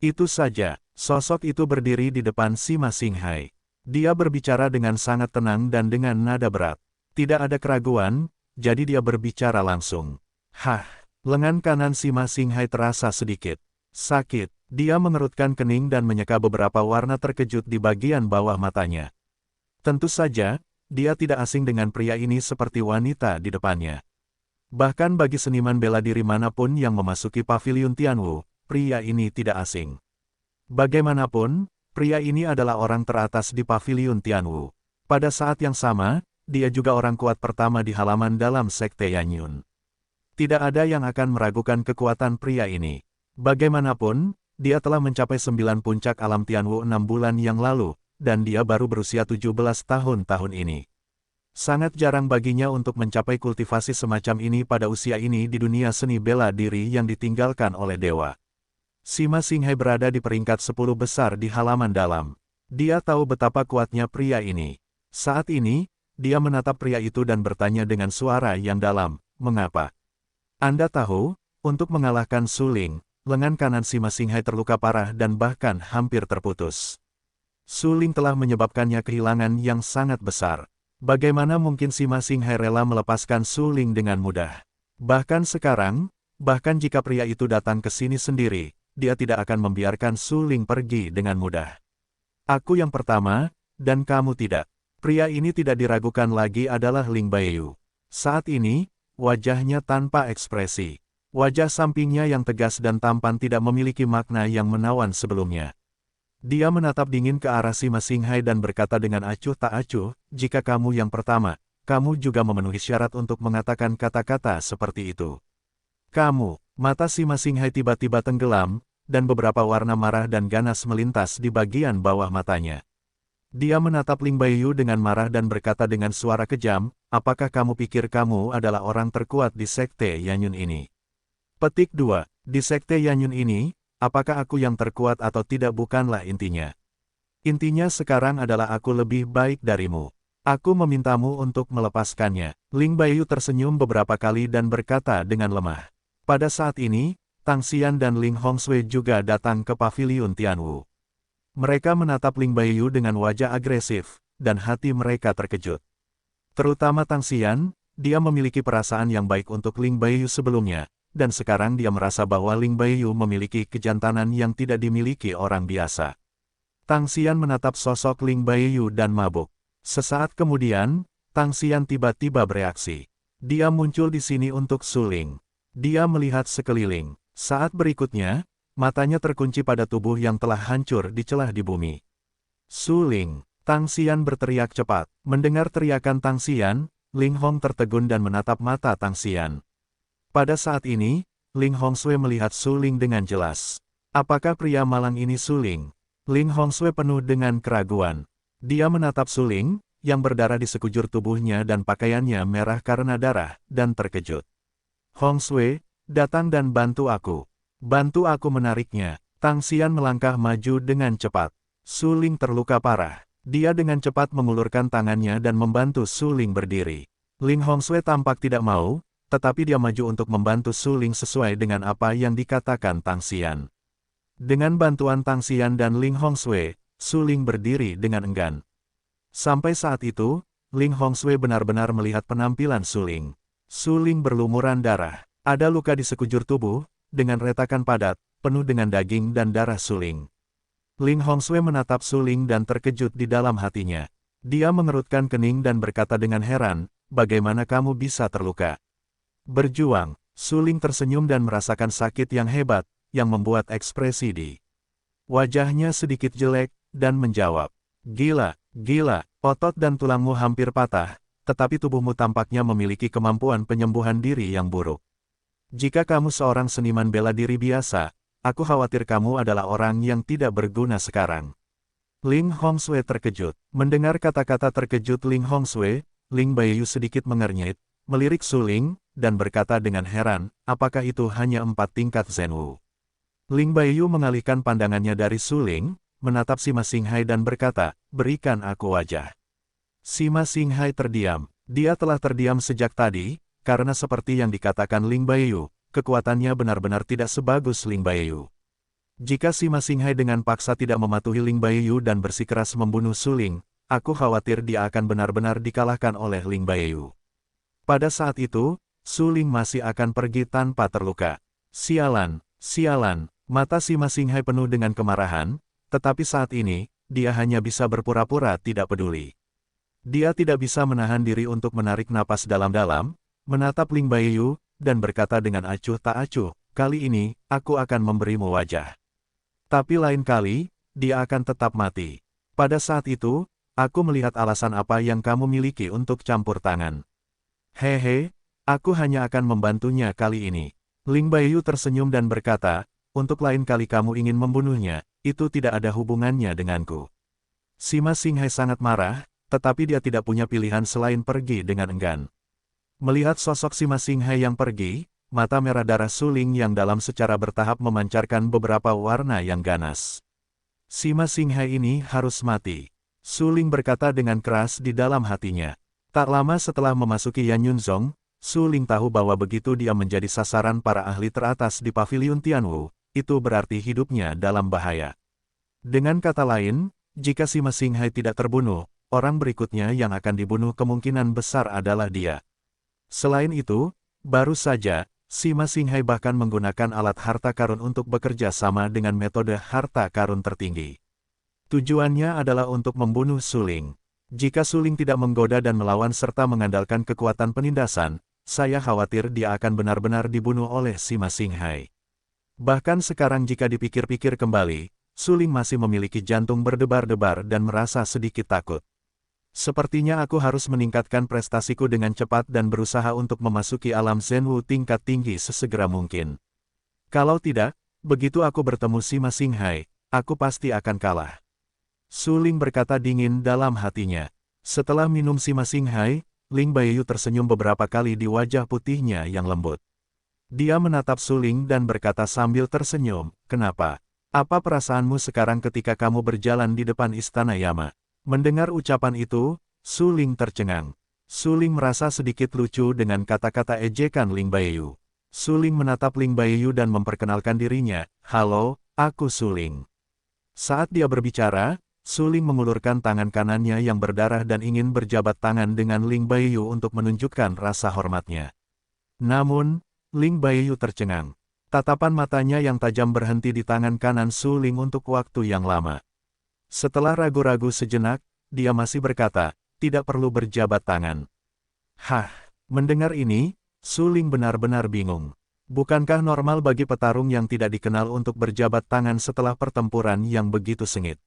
Itu saja, sosok itu berdiri di depan Sima Xinghai. Dia berbicara dengan sangat tenang dan dengan nada berat. Tidak ada keraguan, jadi dia berbicara langsung. Hah, lengan kanan Sima Xinghai terasa sedikit sakit. Dia mengerutkan kening dan menyeka beberapa warna terkejut di bagian bawah matanya. Tentu saja, dia tidak asing dengan pria ini seperti wanita di depannya. Bahkan bagi seniman bela diri manapun yang memasuki paviliun Tianwu, pria ini tidak asing. Bagaimanapun, pria ini adalah orang teratas di paviliun Tianwu. Pada saat yang sama, dia juga orang kuat pertama di halaman dalam Sekte Yanyun. Tidak ada yang akan meragukan kekuatan pria ini. Bagaimanapun, dia telah mencapai 9 puncak alam Tianwu 6 bulan yang lalu, dan dia baru berusia 17 tahun ini. Sangat jarang baginya untuk mencapai kultivasi semacam ini pada usia ini di dunia seni bela diri yang ditinggalkan oleh dewa. Sima Xinghai berada di peringkat 10 besar di halaman dalam. Dia tahu betapa kuatnya pria ini. Saat ini, dia menatap pria itu dan bertanya dengan suara yang dalam, "Mengapa? Anda tahu, untuk mengalahkan Suling, lengan kanan Sima Xinghai terluka parah dan bahkan hampir terputus. Suling telah menyebabkannya kehilangan yang sangat besar. Bagaimana mungkin Sima Xinghai rela melepaskan Suling dengan mudah? Bahkan sekarang, bahkan jika pria itu datang ke sini sendiri, dia tidak akan membiarkan Suling pergi dengan mudah. Aku yang pertama, dan kamu tidak." Pria ini tidak diragukan lagi adalah Ling Baiyu. Saat ini, wajahnya tanpa ekspresi. Wajah sampingnya yang tegas dan tampan tidak memiliki makna yang menawan sebelumnya. Dia menatap dingin ke arah Sima Xinghai dan berkata dengan acuh tak acuh, "Jika kamu yang pertama, kamu juga memenuhi syarat untuk mengatakan kata-kata seperti itu." "Kamu." Mata Sima Xinghai tiba-tiba tenggelam, dan beberapa warna marah dan ganas melintas di bagian bawah matanya. Dia menatap Ling Baiyu dengan marah dan berkata dengan suara kejam, "Apakah kamu pikir kamu adalah orang terkuat di Sekte Yanyun ini? Petik 2. Di Sekte Yanyun ini, apakah aku yang terkuat atau tidak bukanlah intinya. Intinya sekarang adalah aku lebih baik darimu. Aku memintamu untuk melepaskannya. Ling Baiyu tersenyum beberapa kali dan berkata dengan lemah. Pada saat ini, Tang Xian dan Ling Hongsui juga datang ke paviliun Tianwu. Mereka menatap Ling Baiyu dengan wajah agresif, dan hati mereka terkejut. Terutama Tang Xian, dia memiliki perasaan yang baik untuk Ling Baiyu sebelumnya, dan sekarang dia merasa bahwa Ling Baiyu memiliki kejantanan yang tidak dimiliki orang biasa. Tang Xian menatap sosok Ling Baiyu dan mabuk. Sesaat kemudian, Tang Xian tiba-tiba bereaksi. Dia muncul di sini untuk suling. Dia melihat sekeliling. Saat berikutnya, matanya terkunci pada tubuh yang telah hancur di celah di bumi. Suling! Tang Xian berteriak cepat. Mendengar teriakan Tang Xian, Ling Hong tertegun dan menatap mata Tang Xian. Pada saat ini, Ling Hongsui melihat Suling dengan jelas. Apakah pria malang ini Suling? Ling Hongsui penuh dengan keraguan. Dia menatap Suling, yang berdarah di sekujur tubuhnya dan pakaiannya merah karena darah, dan terkejut. Hongsui, datang dan bantu aku. Bantu aku menariknya. Tang Xian melangkah maju dengan cepat. Suling terluka parah. Dia dengan cepat mengulurkan tangannya dan membantu Suling berdiri. Ling Hongsui tampak tidak mau, tetapi dia maju untuk membantu Suling sesuai dengan apa yang dikatakan Tang Xian. Dengan bantuan Tang Xian dan Ling Hongsui, Suling berdiri dengan enggan. Sampai saat itu, Ling Hongsui benar-benar melihat penampilan Suling. Suling berlumuran darah. Ada luka di sekujur tubuh, dengan retakan padat, penuh dengan daging dan darah Suling. Ling Hongsui menatap Suling dan terkejut di dalam hatinya. Dia mengerutkan kening dan berkata dengan heran, bagaimana kamu bisa terluka? Berjuang. Suling tersenyum dan merasakan sakit yang hebat, yang membuat ekspresi di wajahnya sedikit jelek, dan menjawab, gila, gila, otot dan tulangmu hampir patah, tetapi tubuhmu tampaknya memiliki kemampuan penyembuhan diri yang buruk. Jika kamu seorang seniman bela diri biasa, aku khawatir kamu adalah orang yang tidak berguna sekarang. Ling Hongsui terkejut. Mendengar kata-kata terkejut Ling Hongsui, Ling Baiyu sedikit mengernyit, melirik Suling, dan berkata dengan heran, apakah itu hanya 4 tingkat Zenwu? Ling Baiyu mengalihkan pandangannya dari Suling, menatap Sima Xinghai dan berkata, berikan aku wajah. Sima Xinghai terdiam. Dia telah terdiam sejak tadi, karena seperti yang dikatakan Ling Baiyu, kekuatannya benar-benar tidak sebagus Ling Baiyu. Jika Sima Xinghai dengan paksa tidak mematuhi Ling Baiyu dan bersikeras membunuh Suling, aku khawatir dia akan benar-benar dikalahkan oleh Ling Baiyu. Pada saat itu, Suling masih akan pergi tanpa terluka. Sialan, sialan. Mata Sima Xinghai penuh dengan kemarahan, tetapi saat ini, dia hanya bisa berpura-pura tidak peduli. Dia tidak bisa menahan diri untuk menarik napas dalam-dalam, menatap Ling Baiyu, dan berkata dengan acuh tak acuh, kali ini, aku akan memberimu wajah. Tapi lain kali, dia akan tetap mati. Pada saat itu, aku melihat alasan apa yang kamu miliki untuk campur tangan. Hehe, aku hanya akan membantunya kali ini. Ling Baiyu tersenyum dan berkata, untuk lain kali kamu ingin membunuhnya, itu tidak ada hubungannya denganku. Sima Xinghai sangat marah, tetapi dia tidak punya pilihan selain pergi dengan enggan. Melihat sosok Sima Xinghai yang pergi, mata merah darah Suling yang dalam secara bertahap memancarkan beberapa warna yang ganas. Sima Xinghai ini harus mati. Suling berkata dengan keras di dalam hatinya. Tak lama setelah memasuki Yanyunzong, Suling tahu bahwa begitu dia menjadi sasaran para ahli teratas di paviliun Tianwu, itu berarti hidupnya dalam bahaya. Dengan kata lain, jika Sima Xinghai tidak terbunuh, orang berikutnya yang akan dibunuh kemungkinan besar adalah dia. Selain itu, baru saja, Sima Xinghai bahkan menggunakan alat harta karun untuk bekerja sama dengan metode harta karun tertinggi. Tujuannya adalah untuk membunuh Suling. Jika Suling tidak menggoda dan melawan serta mengandalkan kekuatan penindasan, saya khawatir dia akan benar-benar dibunuh oleh Sima Xinghai. Bahkan sekarang jika dipikir-pikir kembali, Suling masih memiliki jantung berdebar-debar dan merasa sedikit takut. Sepertinya aku harus meningkatkan prestasiku dengan cepat dan berusaha untuk memasuki alam Zenwu tingkat tinggi sesegera mungkin. Kalau tidak, begitu aku bertemu Sima Xinghai, aku pasti akan kalah. Suling berkata dingin dalam hatinya. Setelah minum Sima Xinghai, Ling Baiyu tersenyum beberapa kali di wajah putihnya yang lembut. Dia menatap Suling dan berkata sambil tersenyum, kenapa? Apa perasaanmu sekarang ketika kamu berjalan di depan istana Yama? Mendengar ucapan itu, Suling tercengang. Suling merasa sedikit lucu dengan kata-kata ejekan Ling Baiyu. Suling menatap Ling Baiyu dan memperkenalkan dirinya, halo, aku Suling. Saat dia berbicara, Suling mengulurkan tangan kanannya yang berdarah dan ingin berjabat tangan dengan Ling Baiyu untuk menunjukkan rasa hormatnya. Namun, Ling Baiyu tercengang. Tatapan matanya yang tajam berhenti di tangan kanan Suling untuk waktu yang lama. Setelah ragu-ragu sejenak, dia masih berkata, tidak perlu berjabat tangan. Hah, mendengar ini, Suling benar-benar bingung. Bukankah normal bagi petarung yang tidak dikenal untuk berjabat tangan setelah pertempuran yang begitu sengit?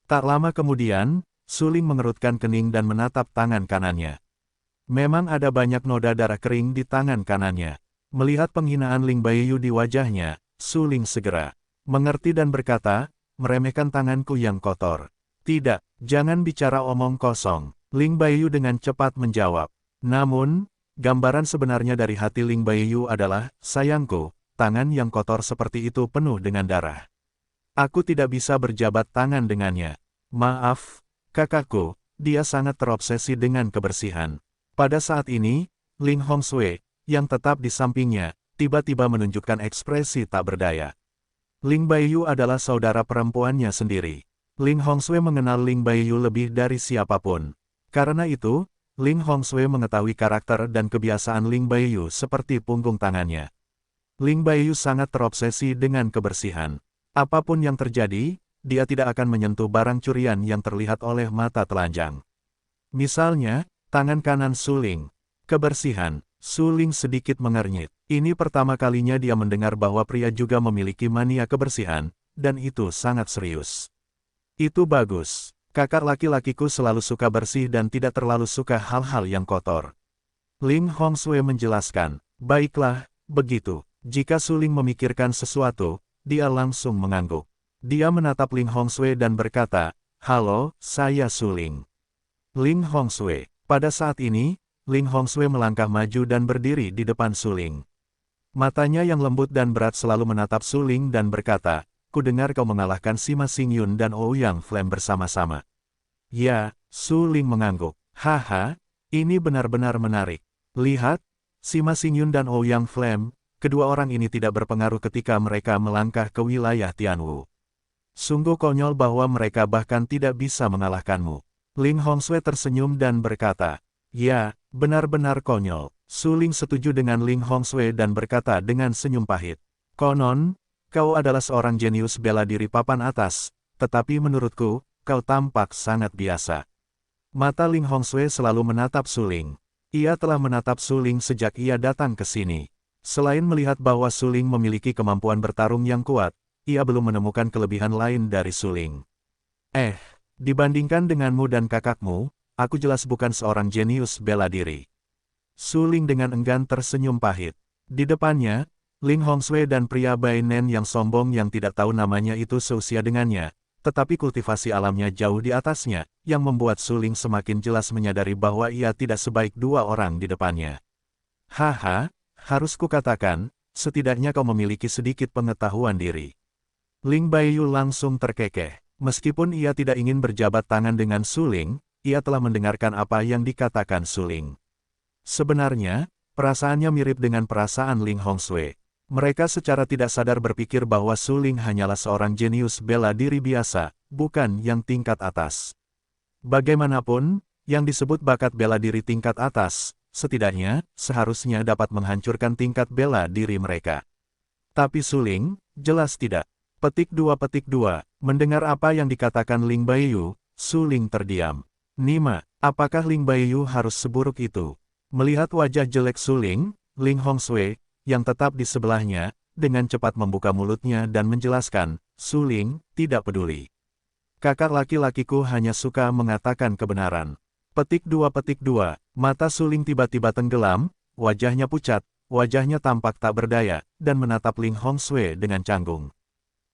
Tak lama kemudian, Suling mengerutkan kening dan menatap tangan kanannya. Memang ada banyak noda darah kering di tangan kanannya. Melihat penghinaan Ling Baiyu di wajahnya, Suling segera mengerti dan berkata, meremehkan tanganku yang kotor. Tidak, jangan bicara omong kosong. Ling Baiyu dengan cepat menjawab. Namun, gambaran sebenarnya dari hati Ling Baiyu adalah, sayangku, tangan yang kotor seperti itu penuh dengan darah. Aku tidak bisa berjabat tangan dengannya. Maaf, kakakku, dia sangat terobsesi dengan kebersihan. Pada saat ini, Ling Hongsui, yang tetap di sampingnya, tiba-tiba menunjukkan ekspresi tak berdaya. Ling Baiyu adalah saudara perempuannya sendiri. Ling Hongsui mengenal Ling Baiyu lebih dari siapapun. Karena itu, Ling Hongsui mengetahui karakter dan kebiasaan Ling Baiyu seperti punggung tangannya. Ling Baiyu sangat terobsesi dengan kebersihan. Apapun yang terjadi, dia tidak akan menyentuh barang curian yang terlihat oleh mata telanjang. Misalnya, tangan kanan Suling. Kebersihan. Suling sedikit mengernyit. Ini pertama kalinya dia mendengar bahwa pria juga memiliki mania kebersihan, dan itu sangat serius. Itu bagus. Kakak laki-lakiku selalu suka bersih dan tidak terlalu suka hal-hal yang kotor. Ling Hongsui menjelaskan, baiklah, begitu. Jika Suling memikirkan sesuatu, dia langsung mengangguk. Dia menatap Ling Hongsui dan berkata, halo, saya Suling. Ling Hongsui. Pada saat ini, Ling Hongsui melangkah maju dan berdiri di depan Suling. Matanya yang lembut dan berat selalu menatap Suling dan berkata, kudengar kau mengalahkan Sima Xingyun dan Ouyang Flame bersama-sama. Ya, Suling mengangguk. Haha, ini benar-benar menarik. Lihat, Sima Xingyun dan Ouyang Flame, kedua orang ini tidak berpengaruh ketika mereka melangkah ke wilayah Tianwu. Sungguh konyol bahwa mereka bahkan tidak bisa mengalahkanmu. Ling Hongsui tersenyum dan berkata, ya, benar-benar konyol. Suling setuju dengan Ling Hongsui dan berkata dengan senyum pahit. Konon, kau adalah seorang jenius bela diri papan atas, tetapi menurutku, kau tampak sangat biasa. Mata Ling Hongsui selalu menatap Suling. Ia telah menatap Suling sejak ia datang ke sini. Selain melihat bahwa Suling memiliki kemampuan bertarung yang kuat, ia belum menemukan kelebihan lain dari Suling. Dibandingkan denganmu dan kakakmu, aku jelas bukan seorang jenius bela diri. Suling dengan enggan tersenyum pahit. Di depannya, Ling Hongsui dan pria Bai Nen yang sombong yang tidak tahu namanya itu seusia dengannya, tetapi kultivasi alamnya jauh di atasnya, yang membuat Suling semakin jelas menyadari bahwa ia tidak sebaik dua orang di depannya. Haha, harus kukatakan, setidaknya kau memiliki sedikit pengetahuan diri. Ling Baiyu langsung terkekeh. Meskipun ia tidak ingin berjabat tangan dengan Suling, ia telah mendengarkan apa yang dikatakan Suling. Sebenarnya, perasaannya mirip dengan perasaan Ling Hongsui. Mereka secara tidak sadar berpikir bahwa Suling hanyalah seorang jenius bela diri biasa, bukan yang tingkat atas. Bagaimanapun, yang disebut bakat bela diri tingkat atas, setidaknya, seharusnya dapat menghancurkan tingkat bela diri mereka. Tapi Suling, jelas tidak. Petik 2. Mendengar apa yang dikatakan Ling Baiyu, Suling terdiam. Nima, apakah Ling Baiyu harus seburuk itu? Melihat wajah jelek Suling, Ling Hongsui, yang tetap di sebelahnya, dengan cepat membuka mulutnya dan menjelaskan, Suling, tidak peduli. Kakak laki-lakiku hanya suka mengatakan kebenaran. Petik 2. Mata Suling tiba-tiba tenggelam, wajahnya pucat, wajahnya tampak tak berdaya, dan menatap Ling Hongsui dengan canggung.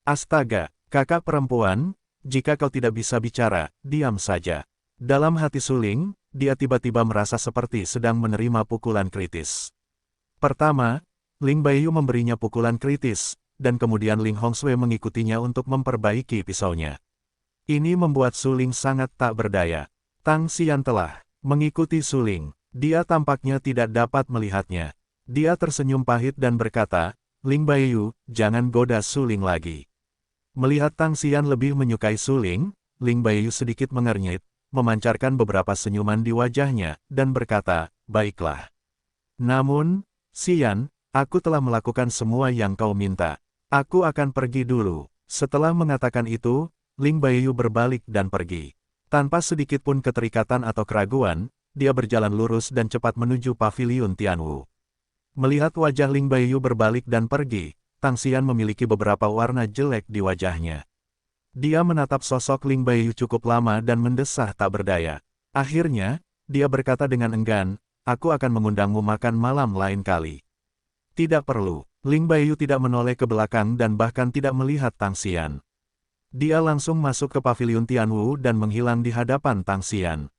Astaga, kakak perempuan, jika kau tidak bisa bicara, diam saja. Dalam hati Suling, dia tiba-tiba merasa seperti sedang menerima pukulan kritis. Pertama, Ling Baiyu memberinya pukulan kritis, dan kemudian Ling Hongsui mengikutinya untuk memperbaiki pisaunya. Ini membuat Su Ling sangat tak berdaya. Tang Xian telah mengikuti Su Ling. Dia tampaknya tidak dapat melihatnya. Dia tersenyum pahit dan berkata, Ling Baiyu, jangan goda Su Ling lagi. Melihat Tang Xian lebih menyukai Su Ling, Ling Baiyu sedikit mengernyit, memancarkan beberapa senyuman di wajahnya, dan berkata, baiklah. Namun, Xian, aku telah melakukan semua yang kau minta. Aku akan pergi dulu. Setelah mengatakan itu, Ling Baiyu berbalik dan pergi. Tanpa sedikit pun keterikatan atau keraguan, dia berjalan lurus dan cepat menuju paviliun Tianwu. Melihat wajah Ling Baiyu berbalik dan pergi, Tang Xian memiliki beberapa warna jelek di wajahnya. Dia menatap sosok Ling Baiyu cukup lama dan mendesah tak berdaya. Akhirnya, dia berkata dengan enggan, aku akan mengundangmu makan malam lain kali. Tidak perlu. Ling Baiyu tidak menoleh ke belakang dan bahkan tidak melihat Tang Xian. Dia langsung masuk ke paviliun Tianwu dan menghilang di hadapan Tang Xian.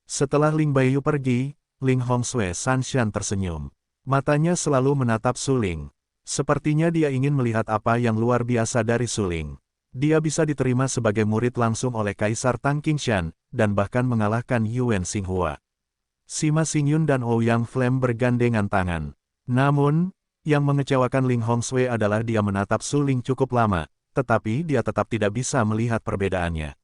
Setelah Ling Baiyu pergi, Ling Hongsui Sanshan tersenyum. Matanya selalu menatap Su Ling. Sepertinya dia ingin melihat apa yang luar biasa dari Su Ling. Dia bisa diterima sebagai murid langsung oleh Kaisar Tang Qingshan, dan bahkan mengalahkan Yuan Xinghua. Sima Xingyun dan Ouyang Flame bergandengan tangan. Namun, yang mengecewakan Ling Hongsui adalah dia menatap Su Ling cukup lama, tetapi dia tetap tidak bisa melihat perbedaannya.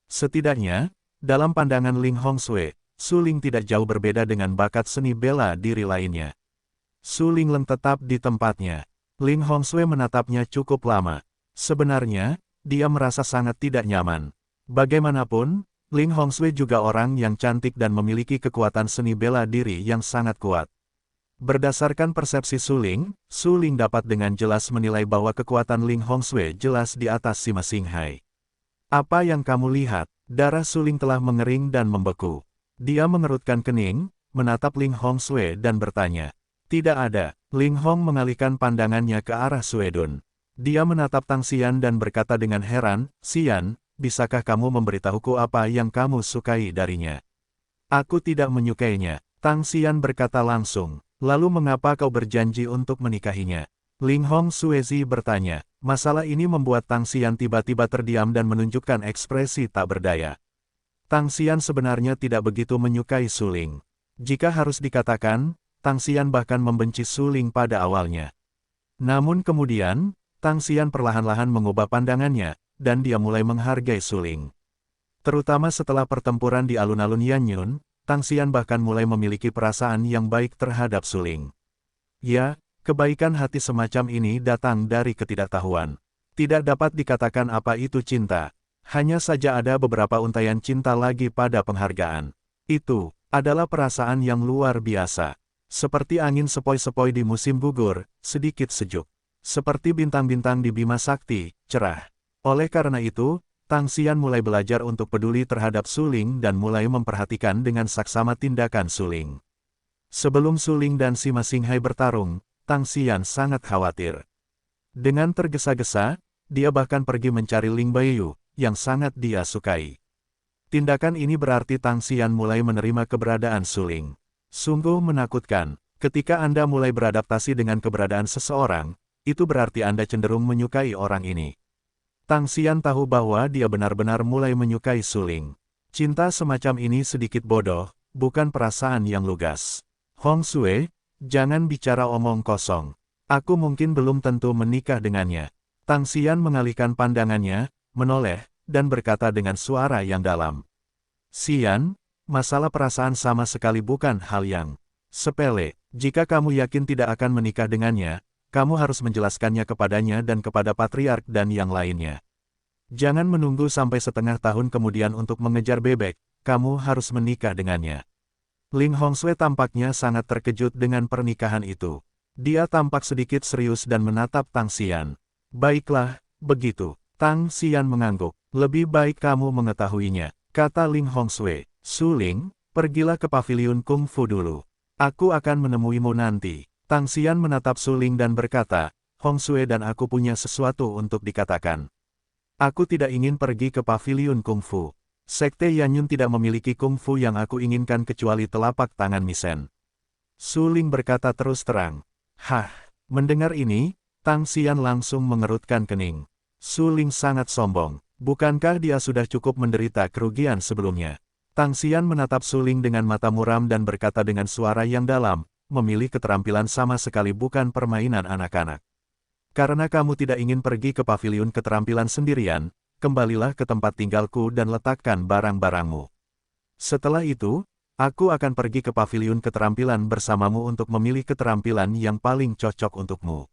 Setidaknya, dalam pandangan Ling Hongsui, Su Ling tidak jauh berbeda dengan bakat seni bela diri lainnya. Su Ling tetap di tempatnya. Ling Hongsui menatapnya cukup lama. Sebenarnya, dia merasa sangat tidak nyaman. Bagaimanapun, Ling Hongsui juga orang yang cantik dan memiliki kekuatan seni bela diri yang sangat kuat. Berdasarkan persepsi Su Ling dapat dengan jelas menilai bahwa kekuatan Ling Hongsui jelas di atas Sima Xinghai. Apa yang kamu lihat? Darah Su Ling telah mengering dan membeku. Dia mengerutkan kening, menatap Ling Hongsui dan bertanya. Tidak ada. Ling Hong mengalihkan pandangannya ke arah Suedun. Dia menatap Tang Xian dan berkata dengan heran, Xian, bisakah kamu memberitahuku apa yang kamu sukai darinya? Aku tidak menyukainya. Tang Xian berkata langsung. Lalu mengapa kau berjanji untuk menikahinya? Ling Hong Suezi bertanya. Masalah ini membuat Tang Xian tiba-tiba terdiam dan menunjukkan ekspresi tak berdaya. Tang Xian sebenarnya tidak begitu menyukai Su Ling. Jika harus dikatakan, Tang Xian bahkan membenci Su Ling pada awalnya. Namun kemudian, Tang Xian perlahan-lahan mengubah pandangannya, dan dia mulai menghargai Su Ling. Terutama setelah pertempuran di alun-alun Yanyun, Tang Xian bahkan mulai memiliki perasaan yang baik terhadap Su Ling. Ya, kebaikan hati semacam ini datang dari ketidaktahuan. Tidak dapat dikatakan apa itu cinta. Hanya saja ada beberapa untaian cinta lagi pada penghargaan. Itu adalah perasaan yang luar biasa. Seperti angin sepoi-sepoi di musim gugur, sedikit sejuk. Seperti bintang-bintang di Bima Sakti, cerah. Oleh karena itu, Tang Xian mulai belajar untuk peduli terhadap Su Ling dan mulai memperhatikan dengan saksama tindakan Su Ling. Sebelum Su Ling dan Sima Xinghai bertarung, Tang Xian sangat khawatir. Dengan tergesa-gesa, dia bahkan pergi mencari Ling Baiyu, yang sangat dia sukai. Tindakan ini berarti Tang Xian mulai menerima keberadaan Su Ling. Sungguh menakutkan, ketika Anda mulai beradaptasi dengan keberadaan seseorang, itu berarti Anda cenderung menyukai orang ini. Tang Xian tahu bahwa dia benar-benar mulai menyukai Su Ling. Cinta semacam ini sedikit bodoh, bukan perasaan yang lugas. Hong Sui, jangan bicara omong kosong. Aku mungkin belum tentu menikah dengannya. Tang Xian mengalihkan pandangannya, menoleh, dan berkata dengan suara yang dalam. Xian, masalah perasaan sama sekali bukan hal yang sepele. Jika kamu yakin tidak akan menikah dengannya, kamu harus menjelaskannya kepadanya dan kepada patriark dan yang lainnya. Jangan menunggu sampai setengah tahun kemudian untuk mengejar bebek, kamu harus menikah dengannya. Ling Hongsui tampaknya sangat terkejut dengan pernikahan itu. Dia tampak sedikit serius dan menatap Tang Xian. Baiklah, begitu. Tang Xian mengangguk. Lebih baik kamu mengetahuinya, kata Ling Hongsui. Su Ling, pergilah ke paviliun Kung Fu dulu. Aku akan menemuimu nanti. Tang Xian menatap Su Ling dan berkata, Hongsui dan aku punya sesuatu untuk dikatakan. Aku tidak ingin pergi ke paviliun Kung Fu. Sekte Yanyun tidak memiliki Kung Fu yang aku inginkan kecuali telapak tangan Misen. Su Ling berkata terus terang. Hah, Mendengar ini, Tang Xian langsung mengerutkan kening. Su Ling sangat sombong. Bukankah dia sudah cukup menderita kerugian sebelumnya? Tang Xian menatap Su Ling dengan mata muram dan berkata dengan suara yang dalam, memilih keterampilan sama sekali bukan permainan anak-anak. Karena kamu tidak ingin pergi ke paviliun keterampilan sendirian, kembalilah ke tempat tinggalku dan letakkan barang-barangmu. Setelah itu, aku akan pergi ke paviliun keterampilan bersamamu untuk memilih keterampilan yang paling cocok untukmu.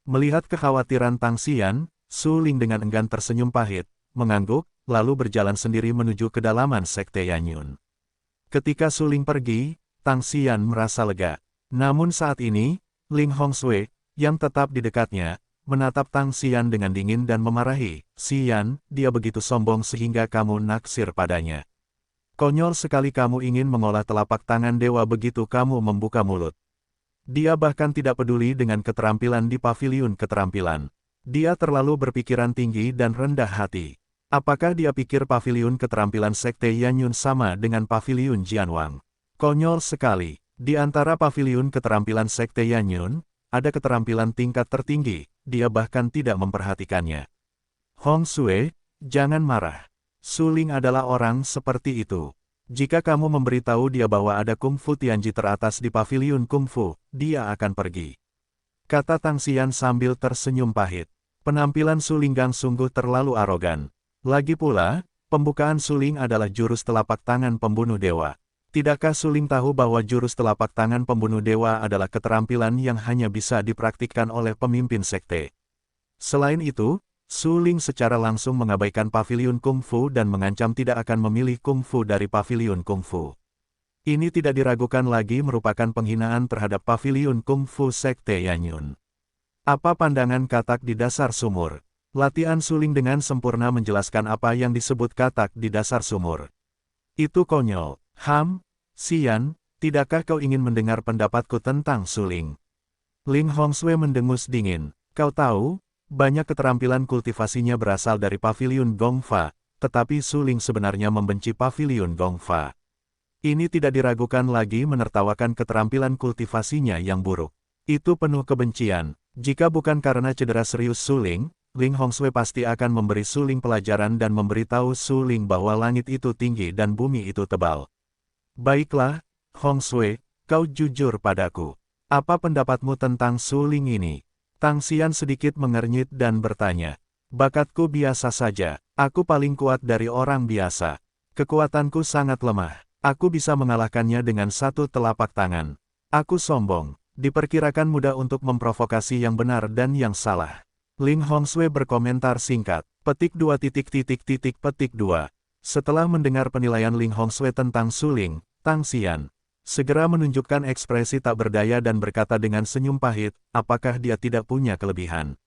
Melihat kekhawatiran Tang Xian, Su Ling dengan enggan tersenyum pahit, mengangguk, lalu berjalan sendiri menuju kedalaman Sekte Yanyun. Ketika Su Ling pergi, Tang Xian merasa lega. Namun saat ini, Ling Hongsui, yang tetap di dekatnya, menatap Tang Xian dengan dingin dan memarahi. Xian, dia begitu sombong sehingga kamu naksir padanya. Konyol sekali kamu ingin mengolah telapak tangan dewa begitu kamu membuka mulut. Dia bahkan tidak peduli dengan keterampilan di paviliun keterampilan. Dia terlalu berpikiran tinggi dan rendah hati. Apakah dia pikir paviliun keterampilan Sekte Yanyun sama dengan paviliun Jianwang? Konyol sekali. Di antara paviliun keterampilan Sekte Yanyun, ada keterampilan tingkat tertinggi, dia bahkan tidak memperhatikannya. Hong Sui, jangan marah. Su Ling adalah orang seperti itu. Jika kamu memberitahu dia bahwa ada kungfu Tianji teratas di paviliun kungfu, dia akan pergi. Kata Tang Xian sambil tersenyum pahit. Penampilan Su Linggang sungguh terlalu arogan. Lagi pula, pembukaan Su Ling adalah jurus telapak tangan pembunuh dewa. Tidakkah Su Ling tahu bahwa jurus telapak tangan pembunuh dewa adalah keterampilan yang hanya bisa dipraktikkan oleh pemimpin sekte? Selain itu, Su Ling secara langsung mengabaikan paviliun kungfu dan mengancam tidak akan memilih kungfu dari paviliun kungfu. Ini tidak diragukan lagi merupakan penghinaan terhadap paviliun kungfu Sekte Yanyun. Apa pandangan katak di dasar sumur? Latihan Su Ling dengan sempurna menjelaskan apa yang disebut katak di dasar sumur. Itu konyol. Xian, tidakkah kau ingin mendengar pendapatku tentang Su Ling? Ling Hongsui mendengus dingin. Kau tahu, banyak keterampilan kultivasinya berasal dari paviliun Gongfa, tetapi Su Ling sebenarnya membenci paviliun Gongfa. Ini tidak diragukan lagi menertawakan keterampilan kultivasinya yang buruk. Itu penuh kebencian. Jika bukan karena cedera serius Su Ling, Ling Hongsui pasti akan memberi Su Ling pelajaran dan memberitahu Su Ling bahwa langit itu tinggi dan bumi itu tebal. Baiklah, Hongsui, kau jujur padaku. Apa pendapatmu tentang Su Ling ini? Tang Xian sedikit mengernyit dan bertanya. Bakatku biasa saja, aku paling kuat dari orang biasa. Kekuatanku sangat lemah, aku bisa mengalahkannya dengan satu telapak tangan. Aku sombong, diperkirakan mudah untuk memprovokasi yang benar dan yang salah. Ling Hongsui berkomentar singkat, petik 2 petik 2. Setelah mendengar penilaian Ling Hongsui tentang Su Ling, Tang Xian segera menunjukkan ekspresi tak berdaya dan berkata dengan senyum pahit, apakah dia tidak punya kelebihan?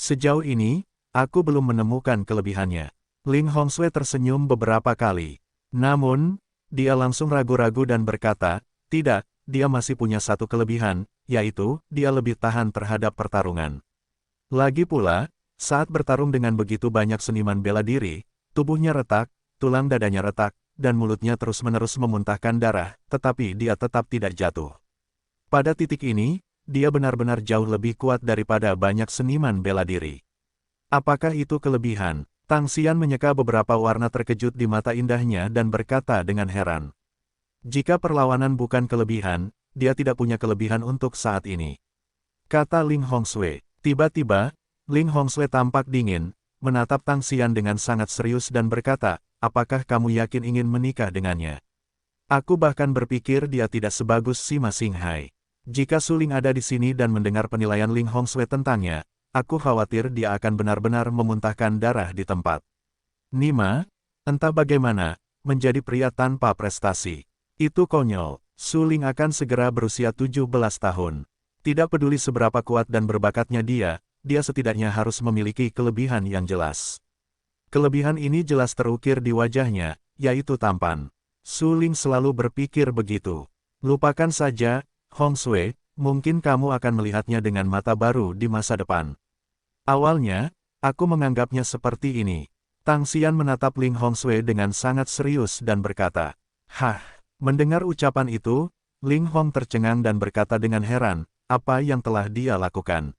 Sejauh ini, aku belum menemukan kelebihannya. Ling Hongsui tersenyum beberapa kali. Namun, dia langsung ragu-ragu dan berkata, tidak, dia masih punya satu kelebihan, yaitu, dia lebih tahan terhadap pertarungan. Lagi pula, saat bertarung dengan begitu banyak seniman bela diri, tubuhnya retak, tulang dadanya retak, dan mulutnya terus-menerus memuntahkan darah, tetapi dia tetap tidak jatuh. Pada titik ini, dia benar-benar jauh lebih kuat daripada banyak seniman bela diri. Apakah itu kelebihan? Tang Xian menyeka beberapa warna terkejut di mata indahnya dan berkata dengan heran. Jika perlawanan bukan kelebihan, dia tidak punya kelebihan untuk saat ini. Kata Ling Hongsui. Tiba-tiba, Ling Hongsui tampak dingin, menatap Tang Xian dengan sangat serius dan berkata, apakah kamu yakin ingin menikah dengannya? Aku bahkan berpikir dia tidak sebagus Sima Xinghai. Jika Su Ling ada di sini dan mendengar penilaian Ling Hongsui tentangnya, aku khawatir dia akan benar-benar memuntahkan darah di tempat. Nima, entah bagaimana, menjadi pria tanpa prestasi. Itu konyol, Su Ling akan segera berusia 17 tahun. Tidak peduli seberapa kuat dan berbakatnya dia setidaknya harus memiliki kelebihan yang jelas. Kelebihan ini jelas terukir di wajahnya, yaitu tampan. Su Ling selalu berpikir begitu. Lupakan saja, Hongsui, mungkin kamu akan melihatnya dengan mata baru di masa depan. Awalnya, aku menganggapnya seperti ini. Tang Xian menatap Ling Hongsui dengan sangat serius dan berkata, Hah, mendengar ucapan itu, Ling Hong tercengang dan berkata dengan heran, apa yang telah dia lakukan.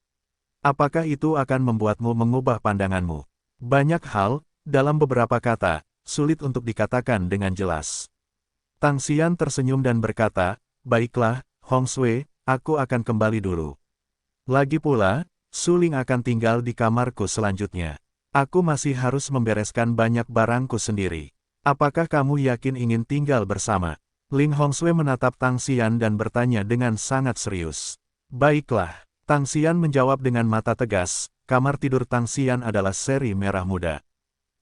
Apakah itu akan membuatmu mengubah pandanganmu? Banyak hal, dalam beberapa kata, sulit untuk dikatakan dengan jelas. Tang Xian tersenyum dan berkata, "Baiklah, Hong Sui, aku akan kembali dulu. Lagi pula, Su Ling akan tinggal di kamarku selanjutnya. Aku masih harus membereskan banyak barangku sendiri. Apakah kamu yakin ingin tinggal bersama?" Ling Hongsui menatap Tang Xian dan bertanya dengan sangat serius. "Baiklah." Tang Xian menjawab dengan mata tegas, kamar tidur Tang Xian adalah seri merah muda.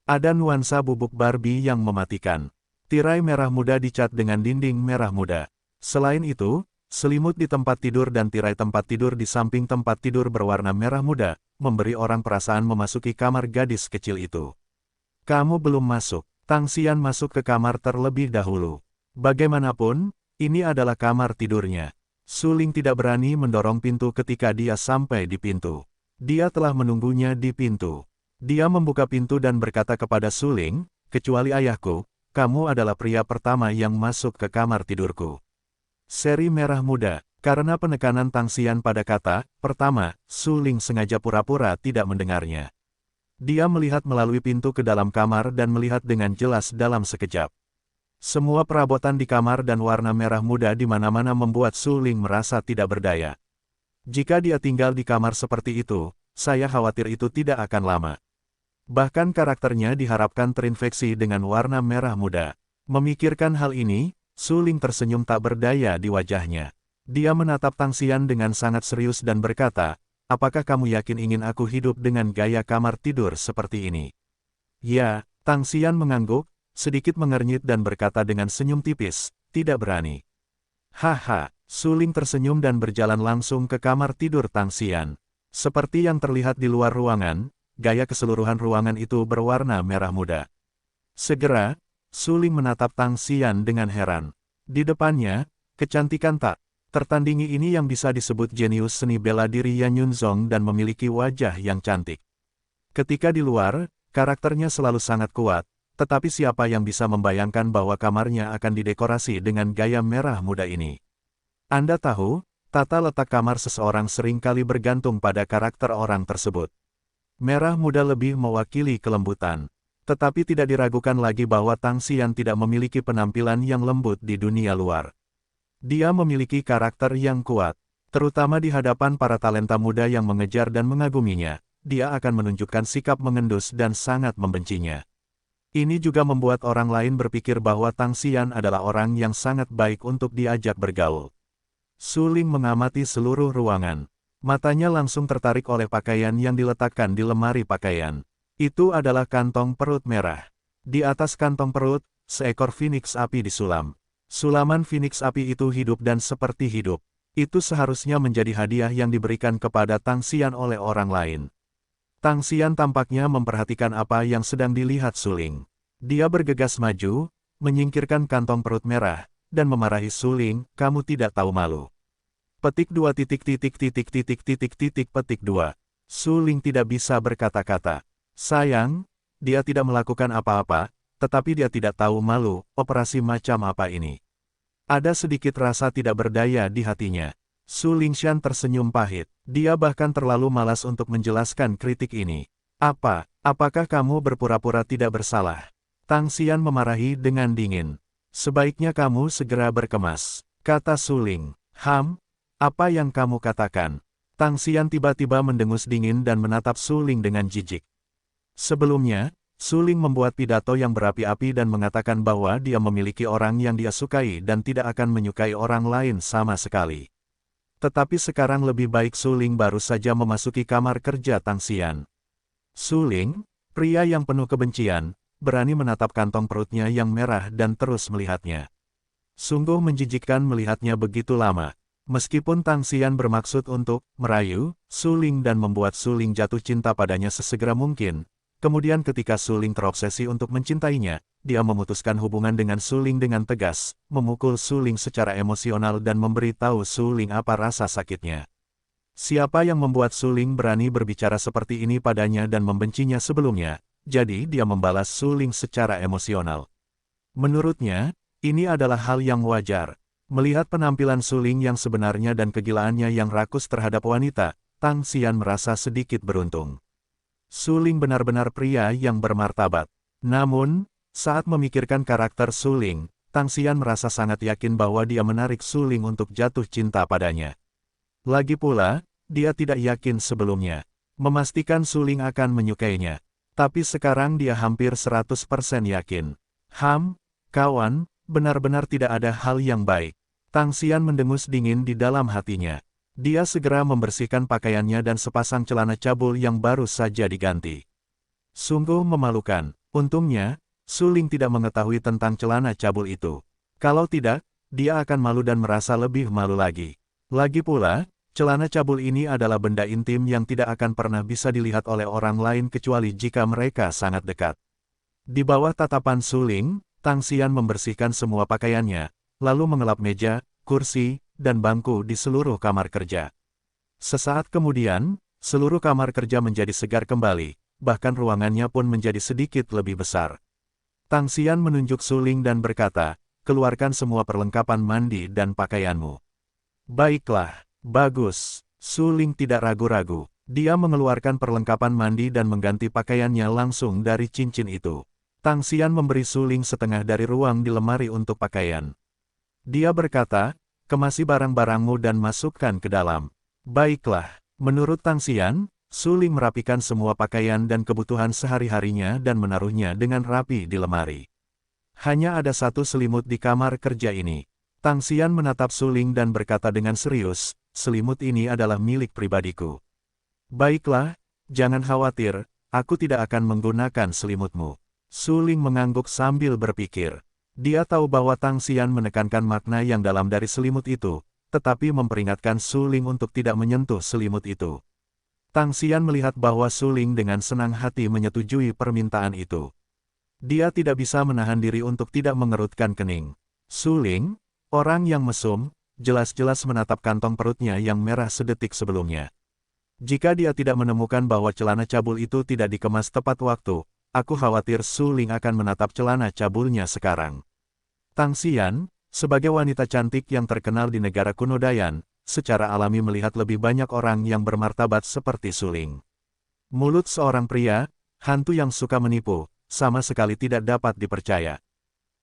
Ada nuansa bubuk Barbie yang mematikan. Tirai merah muda dicat dengan dinding merah muda. Selain itu, selimut di tempat tidur dan tirai tempat tidur di samping tempat tidur berwarna merah muda, memberi orang perasaan memasuki kamar gadis kecil itu. "Kamu belum masuk." Tang Xian masuk ke kamar terlebih dahulu. Bagaimanapun, ini adalah kamar tidurnya. Su Ling tidak berani mendorong pintu ketika dia sampai di pintu. Dia telah menunggunya di pintu. Dia membuka pintu dan berkata kepada Su Ling, "Kecuali ayahku, kamu adalah pria pertama yang masuk ke kamar tidurku." Seri merah muda. Karena penekanan Tang Xian pada kata pertama, Su Ling sengaja pura-pura tidak mendengarnya. Dia melihat melalui pintu ke dalam kamar dan melihat dengan jelas dalam sekejap. Semua perabotan di kamar dan warna merah muda di mana-mana membuat Su Ling merasa tidak berdaya. Jika dia tinggal di kamar seperti itu, saya khawatir itu tidak akan lama. Bahkan karakternya diharapkan terinfeksi dengan warna merah muda. Memikirkan hal ini, Su Ling tersenyum tak berdaya di wajahnya. Dia menatap Tang Xian dengan sangat serius dan berkata, "Apakah kamu yakin ingin aku hidup dengan gaya kamar tidur seperti ini?" "Ya." Tang Xian mengangguk, sedikit mengernyit dan berkata dengan senyum tipis, "Tidak berani." "Haha." Su Ling tersenyum dan berjalan langsung ke kamar tidur Tang Xian. Seperti yang terlihat di luar ruangan, gaya keseluruhan ruangan itu berwarna merah muda. Segera, Su Ling menatap Tang Xian dengan heran. Di depannya, kecantikan tak tertandingi ini yang bisa disebut jenius seni bela diri Yan Yunzong dan memiliki wajah yang cantik. Ketika di luar, karakternya selalu sangat kuat, tetapi siapa yang bisa membayangkan bahwa kamarnya akan didekorasi dengan gaya merah muda ini? Anda tahu, tata letak kamar seseorang seringkali bergantung pada karakter orang tersebut. Merah muda lebih mewakili kelembutan. Tetapi tidak diragukan lagi bahwa Tang Xian tidak memiliki penampilan yang lembut di dunia luar. Dia memiliki karakter yang kuat, terutama di hadapan para talenta muda yang mengejar dan mengaguminya. Dia akan menunjukkan sikap mengendus dan sangat membencinya. Ini juga membuat orang lain berpikir bahwa Tang Xian adalah orang yang sangat baik untuk diajak bergaul. Su Ling mengamati seluruh ruangan. Matanya langsung tertarik oleh pakaian yang diletakkan di lemari pakaian. Itu adalah kantong perut merah. Di atas kantong perut, seekor phoenix api disulam. Sulaman phoenix api itu hidup dan seperti hidup. Itu seharusnya menjadi hadiah yang diberikan kepada Tang Xian oleh orang lain. Tang Xian tampaknya memperhatikan apa yang sedang dilihat Su Ling. Dia bergegas maju, menyingkirkan kantong perut merah, dan memarahi Su Ling, "Kamu tidak tahu malu." Petik 2 petik 2. Su Ling tidak bisa berkata-kata. Sayang, dia tidak melakukan apa-apa, tetapi dia tidak tahu malu, operasi macam apa ini. Ada sedikit rasa tidak berdaya di hatinya. Su Lingshan tersenyum pahit. Dia bahkan terlalu malas untuk menjelaskan kritik ini. Apakah kamu berpura-pura tidak bersalah?" Tang Xian memarahi dengan dingin. "Sebaiknya kamu segera berkemas," kata Su Ling. Apa yang kamu katakan?" Tang Xian tiba-tiba mendengus dingin dan menatap Su Ling dengan jijik. Sebelumnya, Su Ling membuat pidato yang berapi-api dan mengatakan bahwa dia memiliki orang yang dia sukai dan tidak akan menyukai orang lain sama sekali. Tetapi sekarang lebih baik Su Ling baru saja memasuki kamar kerja Tang Xian. Su Ling, pria yang penuh kebencian, berani menatap kantong perutnya yang merah dan terus melihatnya. Sungguh menjijikkan melihatnya begitu lama. Meskipun Tang Xian bermaksud untuk merayu Su Ling dan membuat Su Ling jatuh cinta padanya sesegera mungkin, kemudian ketika Su Ling terobsesi untuk mencintainya, dia memutuskan hubungan dengan Su Ling dengan tegas, memukul Su Ling secara emosional dan memberi tahu Su Ling apa rasa sakitnya. Siapa yang membuat Su Ling berani berbicara seperti ini padanya dan membencinya sebelumnya, jadi dia membalas Su Ling secara emosional. Menurutnya, ini adalah hal yang wajar. Melihat penampilan Suling yang sebenarnya dan kegilaannya yang rakus terhadap wanita, Tang Xian merasa sedikit beruntung. Suling benar-benar pria yang bermartabat. Namun, saat memikirkan karakter Suling, Tang Xian merasa sangat yakin bahwa dia menarik Suling untuk jatuh cinta padanya. Lagi pula, dia tidak yakin sebelumnya, memastikan Suling akan menyukainya. Tapi sekarang dia hampir 100% yakin. Kawan, benar-benar tidak ada hal yang baik. Tang Xian mendengus dingin di dalam hatinya. Dia segera membersihkan pakaiannya dan sepasang celana cabul yang baru saja diganti. Sungguh memalukan. Untungnya, Suling tidak mengetahui tentang celana cabul itu. Kalau tidak, dia akan malu dan merasa lebih malu lagi. Lagi pula, celana cabul ini adalah benda intim yang tidak akan pernah bisa dilihat oleh orang lain kecuali jika mereka sangat dekat. Di bawah tatapan Suling, Tang Xian membersihkan semua pakaiannya, lalu mengelap meja, kursi, dan bangku di seluruh kamar kerja. Sesaat kemudian, seluruh kamar kerja menjadi segar kembali, bahkan ruangannya pun menjadi sedikit lebih besar. Tang Xian menunjuk Suling dan berkata, keluarkan semua perlengkapan mandi dan pakaianmu. Baiklah, bagus. Suling tidak ragu-ragu. Dia mengeluarkan perlengkapan mandi dan mengganti pakaiannya langsung dari cincin itu. Tang Xian memberi Suling setengah dari ruang di lemari untuk pakaian. Dia berkata, kemasi barang-barangmu dan masukkan ke dalam. Baiklah, menurut Tang Xian, Suling merapikan semua pakaian dan kebutuhan sehari-harinya dan menaruhnya dengan rapi di lemari. Hanya ada satu selimut di kamar kerja ini. Tang Xian menatap Suling dan berkata dengan serius, selimut ini adalah milik pribadiku. Baiklah, jangan khawatir, aku tidak akan menggunakan selimutmu. Suling mengangguk sambil berpikir. Dia tahu bahwa Tang Xian menekankan makna yang dalam dari selimut itu, tetapi memperingatkan Suling untuk tidak menyentuh selimut itu. Tang Xian melihat bahwa Suling dengan senang hati menyetujui permintaan itu. Dia tidak bisa menahan diri untuk tidak mengerutkan kening. Suling, orang yang mesum, jelas-jelas menatap kantong perutnya yang merah sedetik sebelumnya. Jika dia tidak menemukan bahwa celana cabul itu tidak dikemas tepat waktu, aku khawatir Suling akan menatap celana cabulnya sekarang. Tang Xian, sebagai wanita cantik yang terkenal di negara kuno Dayan, secara alami melihat lebih banyak orang yang bermartabat seperti Suling. Mulut seorang pria, hantu yang suka menipu, sama sekali tidak dapat dipercaya.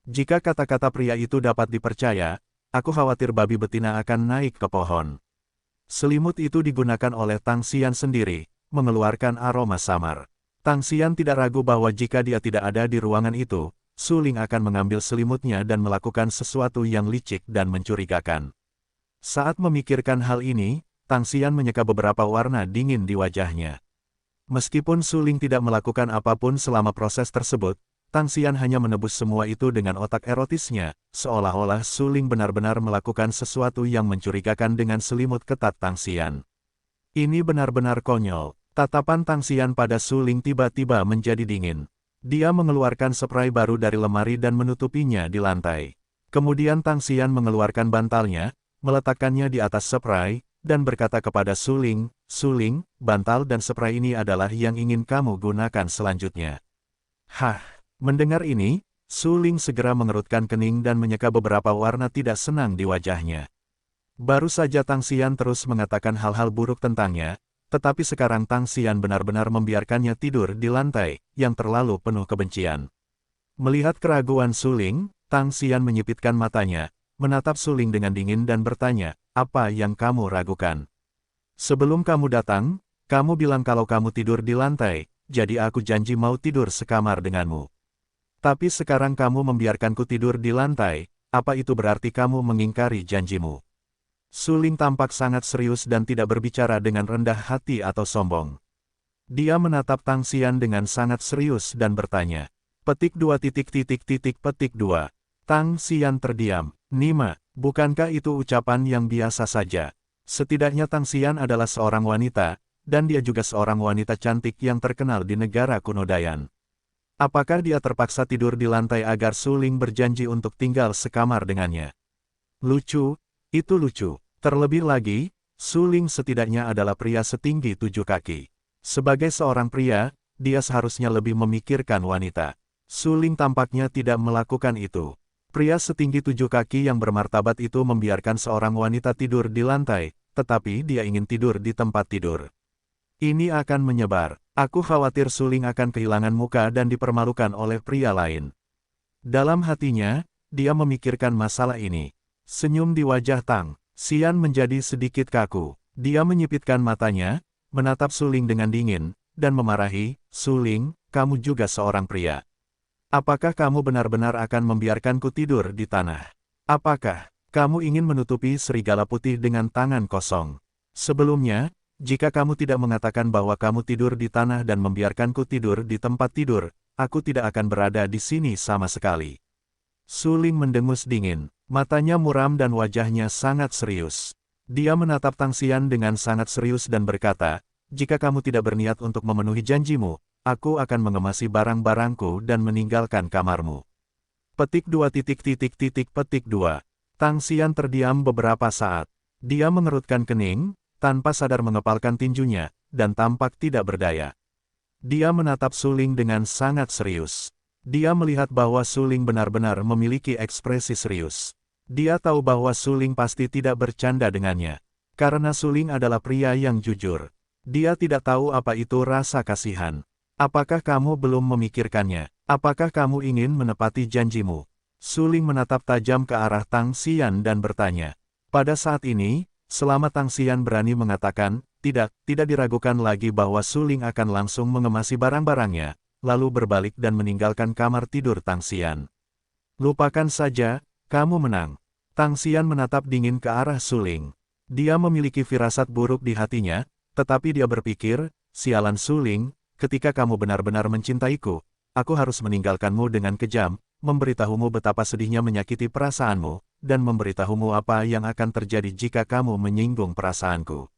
Jika kata-kata pria itu dapat dipercaya, aku khawatir babi betina akan naik ke pohon. Selimut itu digunakan oleh Tang Xian sendiri, mengeluarkan aroma samar. Tang Xian tidak ragu bahwa jika dia tidak ada di ruangan itu, Suling akan mengambil selimutnya dan melakukan sesuatu yang licik dan mencurigakan. Saat memikirkan hal ini, Tang Xian menyeka beberapa warna dingin di wajahnya. Meskipun Suling tidak melakukan apapun selama proses tersebut, Tang Xian hanya menebus semua itu dengan otak erotisnya, seolah-olah Suling benar-benar melakukan sesuatu yang mencurigakan dengan selimut ketat Tang Xian. Ini benar-benar konyol. Tatapan Tang Xian pada Suling tiba-tiba menjadi dingin. Dia mengeluarkan spray baru dari lemari dan menutupinya di lantai. Kemudian Tang Xian mengeluarkan bantalnya, meletakkannya di atas spray, dan berkata kepada Suling, Suling, bantal dan spray ini adalah yang ingin kamu gunakan selanjutnya. Hah, mendengar ini, Suling segera mengerutkan kening dan menyeka beberapa warna tidak senang di wajahnya. Baru saja Tang Xian terus mengatakan hal-hal buruk tentangnya, tetapi sekarang Tang Xian benar-benar membiarkannya tidur di lantai, yang terlalu penuh kebencian. Melihat keraguan Suling, Tang Xian menyipitkan matanya, menatap Suling dengan dingin dan bertanya, apa yang kamu ragukan? Sebelum kamu datang, kamu bilang kalau kamu tidur di lantai, jadi aku janji mau tidur sekamar denganmu. Tapi sekarang kamu membiarkanku tidur di lantai, apa itu berarti kamu mengingkari janjimu? Suling tampak sangat serius dan tidak berbicara dengan rendah hati atau sombong. Dia menatap Tang Xian dengan sangat serius dan bertanya. Petik 2 petik 2. Tang Xian terdiam. Nima, bukankah itu ucapan yang biasa saja? Setidaknya Tang Xian adalah seorang wanita, dan dia juga seorang wanita cantik yang terkenal di negara kuno Dayan. Apakah dia terpaksa tidur di lantai agar Suling berjanji untuk tinggal sekamar dengannya? Lucu. Itu lucu. Terlebih lagi, Suling setidaknya adalah pria setinggi 7 kaki. Sebagai seorang pria, dia seharusnya lebih memikirkan wanita. Suling tampaknya tidak melakukan itu. Pria setinggi 7 kaki yang bermartabat itu membiarkan seorang wanita tidur di lantai, tetapi dia ingin tidur di tempat tidur. Ini akan menyebar. Aku khawatir Suling akan kehilangan muka dan dipermalukan oleh pria lain. Dalam hatinya, dia memikirkan masalah ini. Senyum di wajah Tang Xian menjadi sedikit kaku. Dia menyipitkan matanya, menatap Suling dengan dingin, dan memarahi, "Suling, kamu juga seorang pria. Apakah kamu benar-benar akan membiarkanku tidur di tanah? Apakah kamu ingin menutupi serigala putih dengan tangan kosong? Sebelumnya, jika kamu tidak mengatakan bahwa kamu tidur di tanah dan membiarkanku tidur di tempat tidur, aku tidak akan berada di sini sama sekali." Suling mendengus dingin, matanya muram dan wajahnya sangat serius. Dia menatap Tang Xian dengan sangat serius dan berkata, "Jika kamu tidak berniat untuk memenuhi janjimu, aku akan mengemasi barang-barangku dan meninggalkan kamarmu." Petik 2. Petik 2. Tang Xian terdiam beberapa saat. Dia mengerutkan kening, tanpa sadar mengepalkan tinjunya, dan tampak tidak berdaya. Dia menatap Suling dengan sangat serius. Dia melihat bahwa Suling benar-benar memiliki ekspresi serius. Dia tahu bahwa Suling pasti tidak bercanda dengannya. Karena Suling adalah pria yang jujur. Dia tidak tahu apa itu rasa kasihan. "Apakah kamu belum memikirkannya? Apakah kamu ingin menepati janjimu?" Suling menatap tajam ke arah Tang Xian dan bertanya. Pada saat ini, selama Tang Xian berani mengatakan, tidak diragukan lagi bahwa Suling akan langsung mengemasi barang-barangnya, lalu berbalik dan meninggalkan kamar tidur Tang Xian. "Lupakan saja, kamu menang." Tang Xian menatap dingin ke arah Suling. Dia memiliki firasat buruk di hatinya, tetapi dia berpikir, "Sialan Suling, ketika kamu benar-benar mencintaiku, aku harus meninggalkanmu dengan kejam, memberitahumu betapa sedihnya menyakiti perasaanmu, dan memberitahumu apa yang akan terjadi jika kamu menyinggung perasaanku."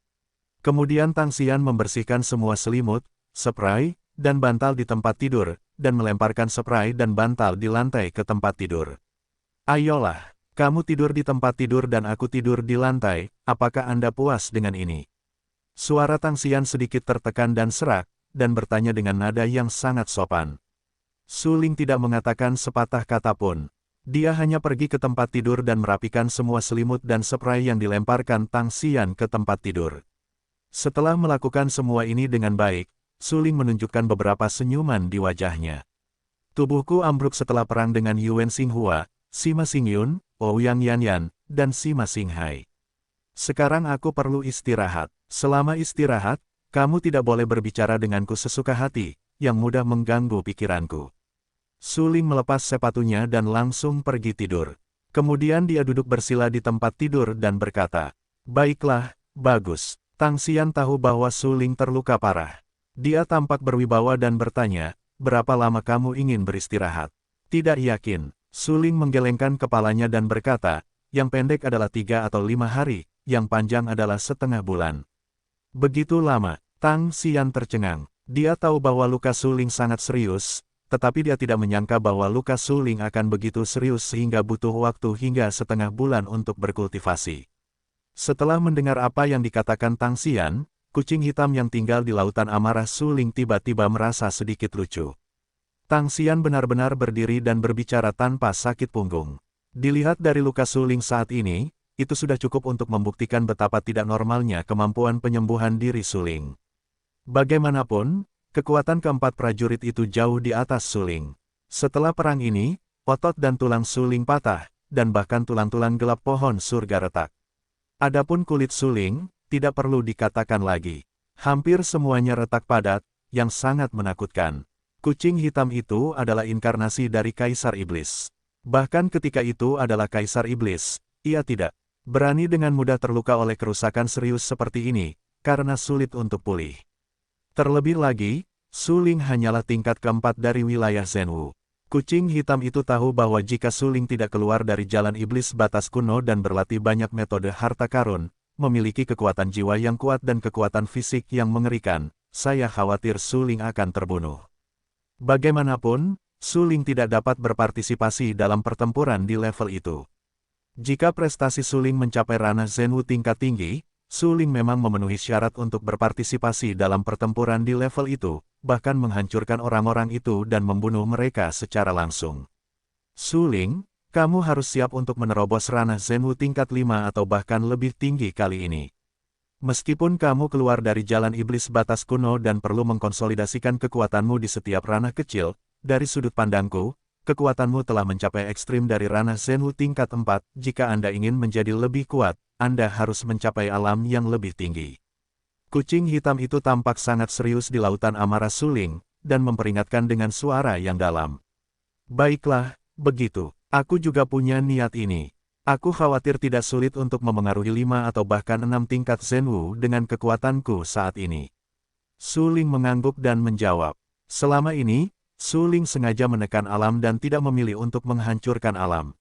Kemudian Tang Xian membersihkan semua selimut, spray, dan bantal di tempat tidur, dan melemparkan spray dan bantal di lantai ke tempat tidur. "Ayolah, kamu tidur di tempat tidur dan aku tidur di lantai, apakah Anda puas dengan ini?" Suara Tang Xian sedikit tertekan dan serak, dan bertanya dengan nada yang sangat sopan. Suling tidak mengatakan sepatah kata pun. Dia hanya pergi ke tempat tidur dan merapikan semua selimut dan spray yang dilemparkan Tang Xian ke tempat tidur. Setelah melakukan semua ini dengan baik, Suling menunjukkan beberapa senyuman di wajahnya. "Tubuhku ambruk setelah perang dengan Yuan Xinghua, Sima Xingyun, Ouyang Yanyan, dan Sima Xinghai. Sekarang aku perlu istirahat. Selama istirahat, kamu tidak boleh berbicara denganku sesuka hati, yang mudah mengganggu pikiranku." Suling melepas sepatunya dan langsung pergi tidur. Kemudian dia duduk bersila di tempat tidur dan berkata, "Baiklah, bagus." Tang Xian tahu bahwa Suling terluka parah. Dia tampak berwibawa dan bertanya, "Berapa lama kamu ingin beristirahat?" "Tidak yakin." Suling menggelengkan kepalanya dan berkata, "Yang pendek adalah 3 atau 5 hari, yang panjang adalah setengah bulan." "Begitu lama?" Tang Xian tercengang. Dia tahu bahwa luka Suling sangat serius, tetapi dia tidak menyangka bahwa luka Suling akan begitu serius sehingga butuh waktu hingga setengah bulan untuk berkultivasi. Setelah mendengar apa yang dikatakan Tang Xian, kucing hitam yang tinggal di lautan amarah Suling tiba-tiba merasa sedikit lucu. Tang Xian benar-benar berdiri dan berbicara tanpa sakit punggung. Dilihat dari luka Suling saat ini, itu sudah cukup untuk membuktikan betapa tidak normalnya kemampuan penyembuhan diri Suling. Bagaimanapun, kekuatan keempat prajurit itu jauh di atas Suling. Setelah perang ini, otot dan tulang Suling patah, dan bahkan tulang-tulang gelap pohon surga retak. Adapun kulit Suling, tidak perlu dikatakan lagi. Hampir semuanya retak padat, yang sangat menakutkan. Kucing hitam itu adalah inkarnasi dari Kaisar Iblis. Bahkan ketika itu adalah Kaisar Iblis, ia tidak berani dengan mudah terluka oleh kerusakan serius seperti ini, karena sulit untuk pulih. Terlebih lagi, Suling hanyalah tingkat keempat dari wilayah Zhenwu. Kucing hitam itu tahu bahwa jika Suling tidak keluar dari jalan iblis batas kuno dan berlatih banyak metode harta karun, memiliki kekuatan jiwa yang kuat dan kekuatan fisik yang mengerikan, saya khawatir Suling akan terbunuh. Bagaimanapun, Suling tidak dapat berpartisipasi dalam pertempuran di level itu. Jika prestasi Suling mencapai ranah Zhenwu tingkat tinggi, Suling memang memenuhi syarat untuk berpartisipasi dalam pertempuran di level itu, bahkan menghancurkan orang-orang itu dan membunuh mereka secara langsung. Suling, Kamu harus siap untuk menerobos ranah Zenwu tingkat 5 atau bahkan lebih tinggi kali ini. Meskipun kamu keluar dari jalan iblis batas kuno dan perlu mengkonsolidasikan kekuatanmu di setiap ranah kecil, dari sudut pandangku, kekuatanmu telah mencapai ekstrim dari ranah Zenwu tingkat 4. Jika Anda ingin menjadi lebih kuat, Anda harus mencapai alam yang lebih tinggi. Kucing hitam itu tampak sangat serius di lautan amarah suling, dan memperingatkan dengan suara yang dalam. Baiklah, begitu. Aku juga punya niat ini. Aku khawatir tidak sulit untuk memengaruhi 5 atau bahkan 6 tingkat Zenwu dengan kekuatanku saat ini. Su Ling mengangguk dan menjawab. Selama ini, Su Ling sengaja menekan alam dan tidak memilih untuk menghancurkan alam.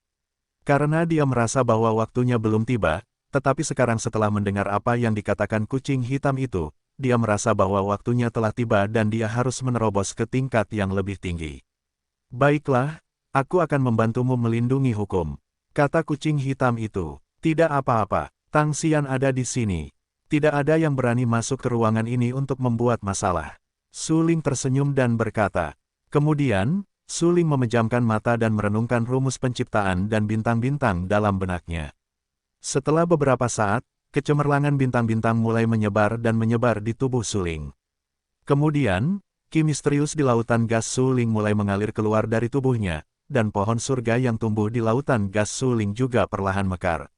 Karena dia merasa bahwa waktunya belum tiba, tetapi sekarang setelah mendengar apa yang dikatakan kucing hitam itu, dia merasa bahwa waktunya telah tiba dan dia harus menerobos ke tingkat yang lebih tinggi. Baiklah, aku akan membantumu melindungi hukum, kata kucing hitam itu. Tidak apa-apa, Tang Xian ada di sini. Tidak ada yang berani masuk ke ruangan ini untuk membuat masalah. Su Ling tersenyum dan berkata. Kemudian, Su Ling memejamkan mata dan merenungkan rumus penciptaan dan bintang-bintang dalam benaknya. Setelah beberapa saat, kecemerlangan bintang-bintang mulai menyebar dan menyebar di tubuh Su Ling. Kemudian, ki misterius di lautan gas Su Ling mulai mengalir keluar dari tubuhnya, dan pohon surga yang tumbuh di lautan gas Su Ling juga perlahan mekar.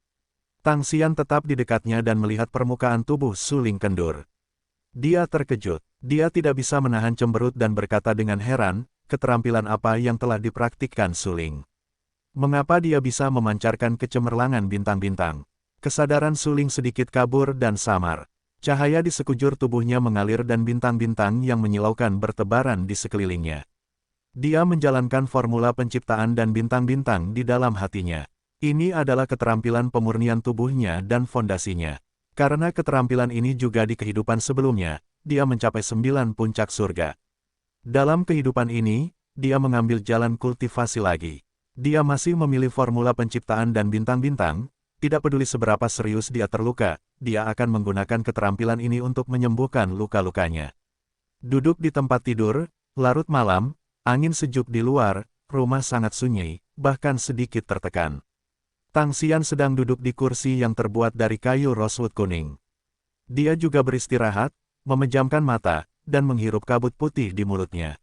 Tang Xian tetap di dekatnya dan melihat permukaan tubuh Su Ling kendur. Dia terkejut. Dia tidak bisa menahan cemberut dan berkata dengan heran, keterampilan apa yang telah dipraktikkan Su Ling. Mengapa dia bisa memancarkan kecemerlangan bintang-bintang? Kesadaran Su Ling sedikit kabur dan samar. Cahaya di sekujur tubuhnya mengalir dan bintang-bintang yang menyilaukan bertebaran di sekelilingnya. Dia menjalankan formula penciptaan dan bintang-bintang di dalam hatinya. Ini adalah keterampilan pemurnian tubuhnya dan fondasinya. Karena keterampilan ini juga di kehidupan sebelumnya, dia mencapai 9 puncak surga. Dalam kehidupan ini, dia mengambil jalan kultivasi lagi. Dia masih memilih formula penciptaan dan bintang-bintang, tidak peduli seberapa serius dia terluka, dia akan menggunakan keterampilan ini untuk menyembuhkan luka-lukanya. Duduk di tempat tidur, larut malam, angin sejuk di luar, rumah sangat sunyi, bahkan sedikit tertekan. Tang Xian sedang duduk di kursi yang terbuat dari kayu rosewood kuning. Dia juga beristirahat, memejamkan mata, dan menghirup kabut putih di mulutnya.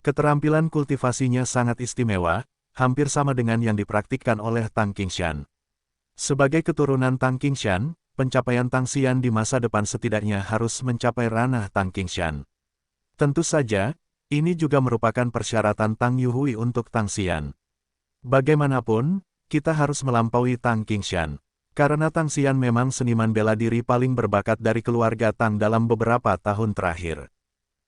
Keterampilan kultivasinya sangat istimewa, hampir sama dengan yang dipraktikkan oleh Tang Qingshan. Sebagai keturunan Tang Qingshan, pencapaian Tang Xian di masa depan setidaknya harus mencapai ranah Tang Qingshan. Tentu saja, ini juga merupakan persyaratan Tang Yuhui untuk Tang Xian. Bagaimanapun, kita harus melampaui Tang Qingshan. Karena Tang Xian memang seniman bela diri paling berbakat dari keluarga Tang dalam beberapa tahun terakhir.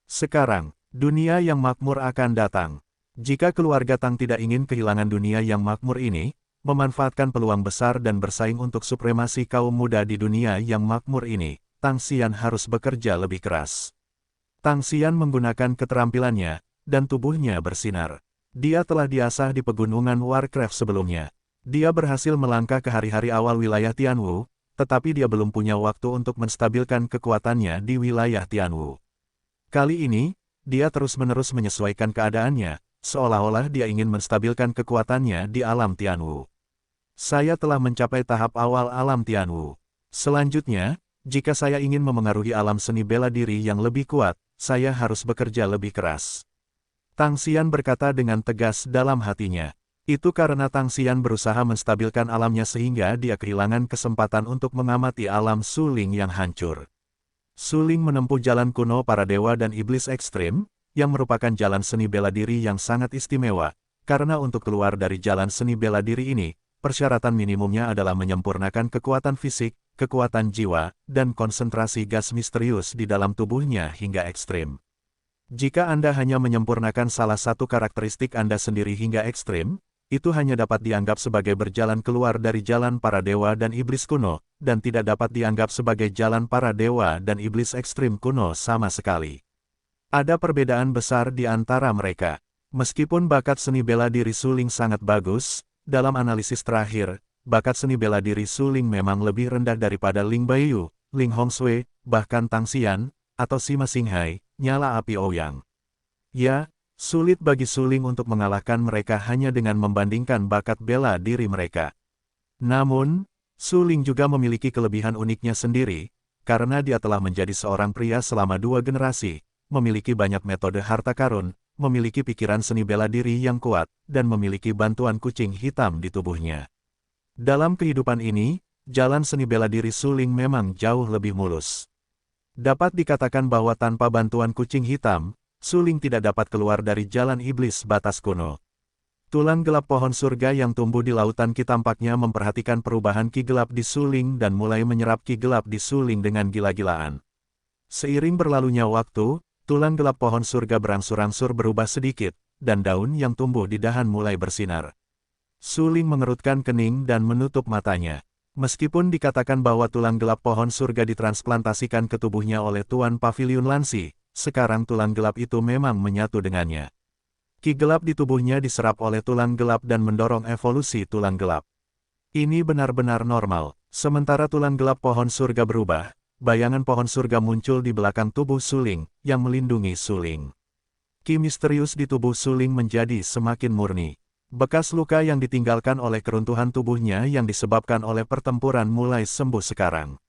Sekarang, dunia yang makmur akan datang. Jika keluarga Tang tidak ingin kehilangan dunia yang makmur ini, memanfaatkan peluang besar dan bersaing untuk supremasi kaum muda di dunia yang makmur ini, Tang Xian harus bekerja lebih keras. Tang Xian menggunakan keterampilannya, dan tubuhnya bersinar. Dia telah diasah di pegunungan Warcraft sebelumnya. Dia berhasil melangkah ke hari-hari awal wilayah Tianwu, tetapi dia belum punya waktu untuk menstabilkan kekuatannya di wilayah Tianwu. Kali ini, dia terus-menerus menyesuaikan keadaannya, seolah-olah dia ingin menstabilkan kekuatannya di alam Tianwu. Saya telah mencapai tahap awal alam Tianwu. Selanjutnya, jika saya ingin memengaruhi alam seni bela diri yang lebih kuat, saya harus bekerja lebih keras. Tang Xian berkata dengan tegas dalam hatinya. Itu karena Tang Xian berusaha menstabilkan alamnya sehingga dia kehilangan kesempatan untuk mengamati alam Su Ling yang hancur. Su Ling menempuh jalan kuno para dewa dan iblis ekstrim, yang merupakan jalan seni bela diri yang sangat istimewa, karena untuk keluar dari jalan seni bela diri ini, persyaratan minimumnya adalah menyempurnakan kekuatan fisik, kekuatan jiwa, dan konsentrasi gas misterius di dalam tubuhnya hingga ekstrim. Jika Anda hanya menyempurnakan salah satu karakteristik Anda sendiri hingga ekstrim, itu hanya dapat dianggap sebagai berjalan keluar dari jalan para dewa dan iblis kuno, dan tidak dapat dianggap sebagai jalan para dewa dan iblis ekstrim kuno sama sekali. Ada perbedaan besar di antara mereka. Meskipun bakat seni bela diri Su Ling sangat bagus, dalam analisis terakhir, bakat seni bela diri Su Ling memang lebih rendah daripada Ling Baiyu, Ling Hongsui, bahkan Tang Xian, atau Sima Xinghai, nyala api Ouyang. Ya, Sulit bagi Suling untuk mengalahkan mereka hanya dengan membandingkan bakat bela diri mereka. Namun, Suling juga memiliki kelebihan uniknya sendiri, karena dia telah menjadi seorang pria selama 2 generasi, memiliki banyak metode harta karun, memiliki pikiran seni bela diri yang kuat, dan memiliki bantuan kucing hitam di tubuhnya. Dalam kehidupan ini, jalan seni bela diri Suling memang jauh lebih mulus. Dapat dikatakan bahwa tanpa bantuan kucing hitam, Suling tidak dapat keluar dari jalan iblis batas kuno. Tulang gelap pohon surga yang tumbuh di lautan Ki tampaknya memperhatikan perubahan Ki gelap di Suling dan mulai menyerap Ki gelap di Suling dengan gila-gilaan. Seiring berlalunya waktu, tulang gelap pohon surga berangsur-angsur berubah sedikit, dan daun yang tumbuh di dahan mulai bersinar. Suling mengerutkan kening dan menutup matanya. Meskipun dikatakan bahwa tulang gelap pohon surga ditransplantasikan ke tubuhnya oleh Tuan Pavilion Lansi, sekarang tulang gelap itu memang menyatu dengannya. Ki gelap di tubuhnya diserap oleh tulang gelap dan mendorong evolusi tulang gelap. Ini benar-benar normal. Sementara tulang gelap pohon surga berubah, bayangan pohon surga muncul di belakang tubuh Suling, yang melindungi Suling. Ki misterius di tubuh Suling menjadi semakin murni. Bekas luka yang ditinggalkan oleh keruntuhan tubuhnya yang disebabkan oleh pertempuran mulai sembuh sekarang.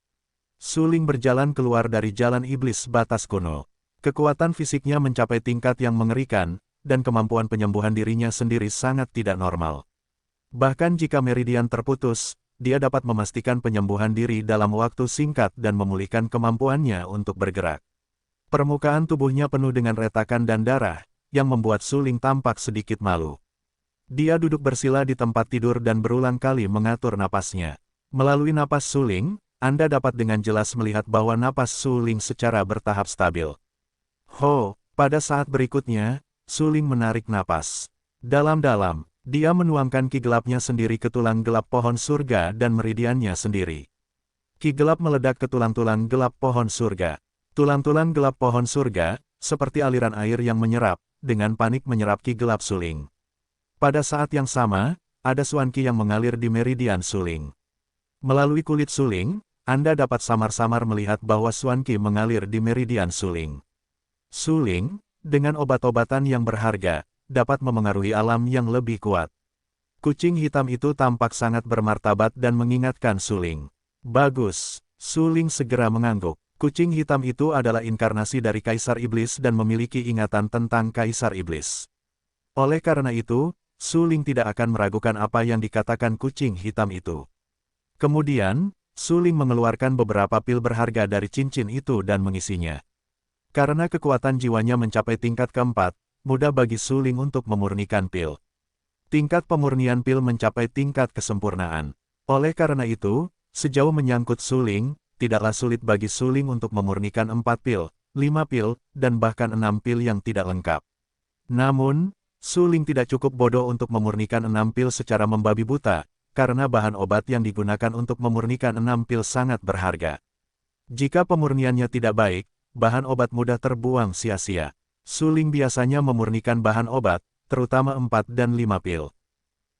Suling berjalan keluar dari jalan iblis batas kuno. Kekuatan fisiknya mencapai tingkat yang mengerikan, dan kemampuan penyembuhan dirinya sendiri sangat tidak normal. Bahkan jika meridian terputus, dia dapat memastikan penyembuhan diri dalam waktu singkat dan memulihkan kemampuannya untuk bergerak. Permukaan tubuhnya penuh dengan retakan dan darah, yang membuat Suling tampak sedikit malu. Dia duduk bersila di tempat tidur dan berulang kali mengatur napasnya. Melalui napas Suling, Anda dapat dengan jelas melihat bahwa napas Suling secara bertahap stabil. Pada saat berikutnya, Suling menarik napas. Dalam-dalam, dia menuangkan ki gelapnya sendiri ke tulang gelap pohon surga dan meridiannya sendiri. Ki gelap meledak ke tulang-tulang gelap pohon surga. Tulang-tulang gelap pohon surga, seperti aliran air yang menyerap, dengan panik menyerap ki gelap Suling. Pada saat yang sama, ada suan ki yang mengalir di meridian Suling. Melalui kulit Suling, Anda dapat samar-samar melihat bahwa suan ki mengalir di meridian Suling. Suling, dengan obat-obatan yang berharga, dapat memengaruhi alam yang lebih kuat. Kucing hitam itu tampak sangat bermartabat dan mengingatkan Suling. Bagus, Suling segera mengangguk. Kucing hitam itu adalah inkarnasi dari Kaisar Iblis dan memiliki ingatan tentang Kaisar Iblis. Oleh karena itu, Suling tidak akan meragukan apa yang dikatakan kucing hitam itu. Kemudian, Suling mengeluarkan beberapa pil berharga dari cincin itu dan mengisinya. Karena kekuatan jiwanya mencapai tingkat keempat, mudah bagi Suling untuk memurnikan pil. Tingkat pemurnian pil mencapai tingkat kesempurnaan. Oleh karena itu, sejauh menyangkut Suling, tidaklah sulit bagi Suling untuk memurnikan 4 pil, 5 pil, dan bahkan 6 pil yang tidak lengkap. Namun, Suling tidak cukup bodoh untuk memurnikan 6 pil secara membabi buta, karena bahan obat yang digunakan untuk memurnikan 6 pil sangat berharga. Jika pemurniannya tidak baik, bahan obat mudah terbuang sia-sia. Suling biasanya memurnikan bahan obat, terutama 4 dan 5 pil.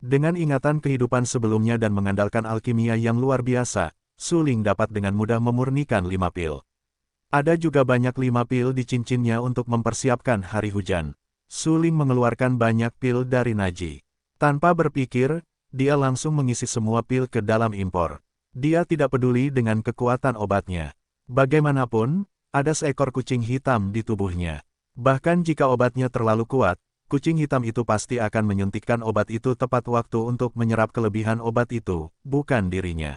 Dengan ingatan kehidupan sebelumnya dan mengandalkan alkimia yang luar biasa, Suling dapat dengan mudah memurnikan 5 pil. Ada juga banyak 5 pil di cincinnya untuk mempersiapkan hari hujan. Suling mengeluarkan banyak pil dari Naji. Tanpa berpikir, dia langsung mengisi semua pil ke dalam impor. Dia tidak peduli dengan kekuatan obatnya. Bagaimanapun, ada seekor kucing hitam di tubuhnya. Bahkan jika obatnya terlalu kuat, kucing hitam itu pasti akan menyuntikkan obat itu tepat waktu untuk menyerap kelebihan obat itu, bukan dirinya.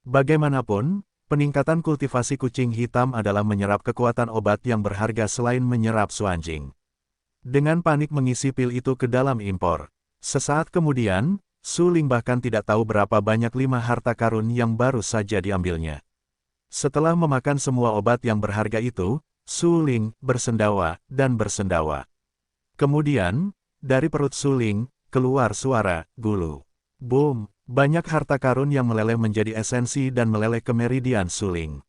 Bagaimanapun, peningkatan kultivasi kucing hitam adalah menyerap kekuatan obat yang berharga selain menyerap suanjing. Dengan panik mengisi pil itu ke dalam impor. Sesaat kemudian, Suling bahkan tidak tahu berapa banyak 5 harta karun yang baru saja diambilnya. Setelah memakan semua obat yang berharga itu, Suling bersendawa dan bersendawa. Kemudian, dari perut Suling, keluar suara gulu. Boom! Banyak harta karun yang meleleh menjadi esensi dan meleleh ke meridian Suling.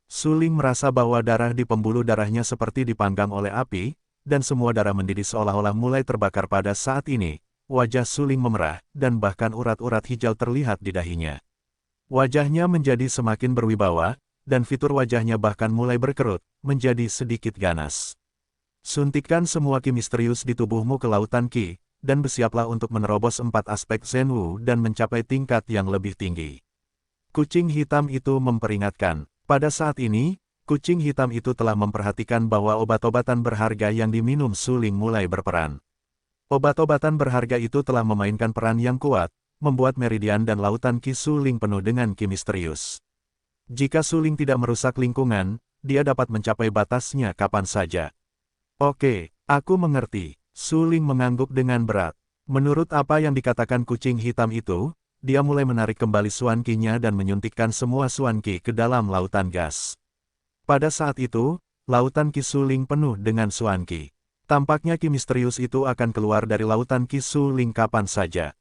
Suling merasa bahwa darah di pembuluh darahnya seperti dipanggang oleh api, dan semua darah mendidih seolah-olah mulai terbakar pada saat ini. Wajah Suling memerah, dan bahkan urat-urat hijau terlihat di dahinya. Wajahnya menjadi semakin berwibawa, dan fitur wajahnya bahkan mulai berkerut, menjadi sedikit ganas. Suntikkan semua ki misterius di tubuhmu ke lautan ki, dan bersiaplah untuk menerobos 4 aspek Zenwu dan mencapai tingkat yang lebih tinggi. Kucing hitam itu memperingatkan. Pada saat ini, kucing hitam itu telah memperhatikan bahwa obat-obatan berharga yang diminum Su Ling mulai berperan. Obat-obatan berharga itu telah memainkan peran yang kuat, membuat meridian dan lautan ki Su Ling penuh dengan ki misterius. Jika Su Ling tidak merusak lingkungan, dia dapat mencapai batasnya kapan saja. Oke, aku mengerti. Su Ling mengangguk dengan berat. Menurut apa yang dikatakan kucing hitam itu, dia mulai menarik kembali Suan Qi-nya dan menyuntikkan semua Suan Qi ke dalam lautan gas. Pada saat itu, lautan Qi Su Ling penuh dengan Suan Qi. Tampaknya Qi misterius itu akan keluar dari lautan Qi Su Ling kapan saja.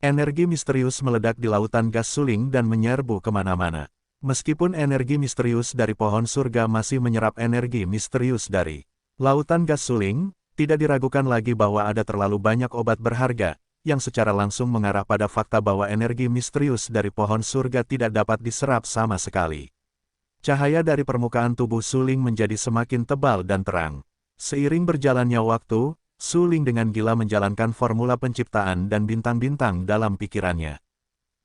Energi misterius meledak di lautan gas Su Ling dan menyerbu kemana-mana. Meskipun energi misterius dari pohon surga masih menyerap energi misterius dari lautan gas Su Ling, tidak diragukan lagi bahwa ada terlalu banyak obat berharga, yang secara langsung mengarah pada fakta bahwa energi misterius dari pohon surga tidak dapat diserap sama sekali. Cahaya dari permukaan tubuh Su Ling menjadi semakin tebal dan terang. Seiring berjalannya waktu, Su Ling dengan gila menjalankan formula penciptaan dan bintang-bintang dalam pikirannya.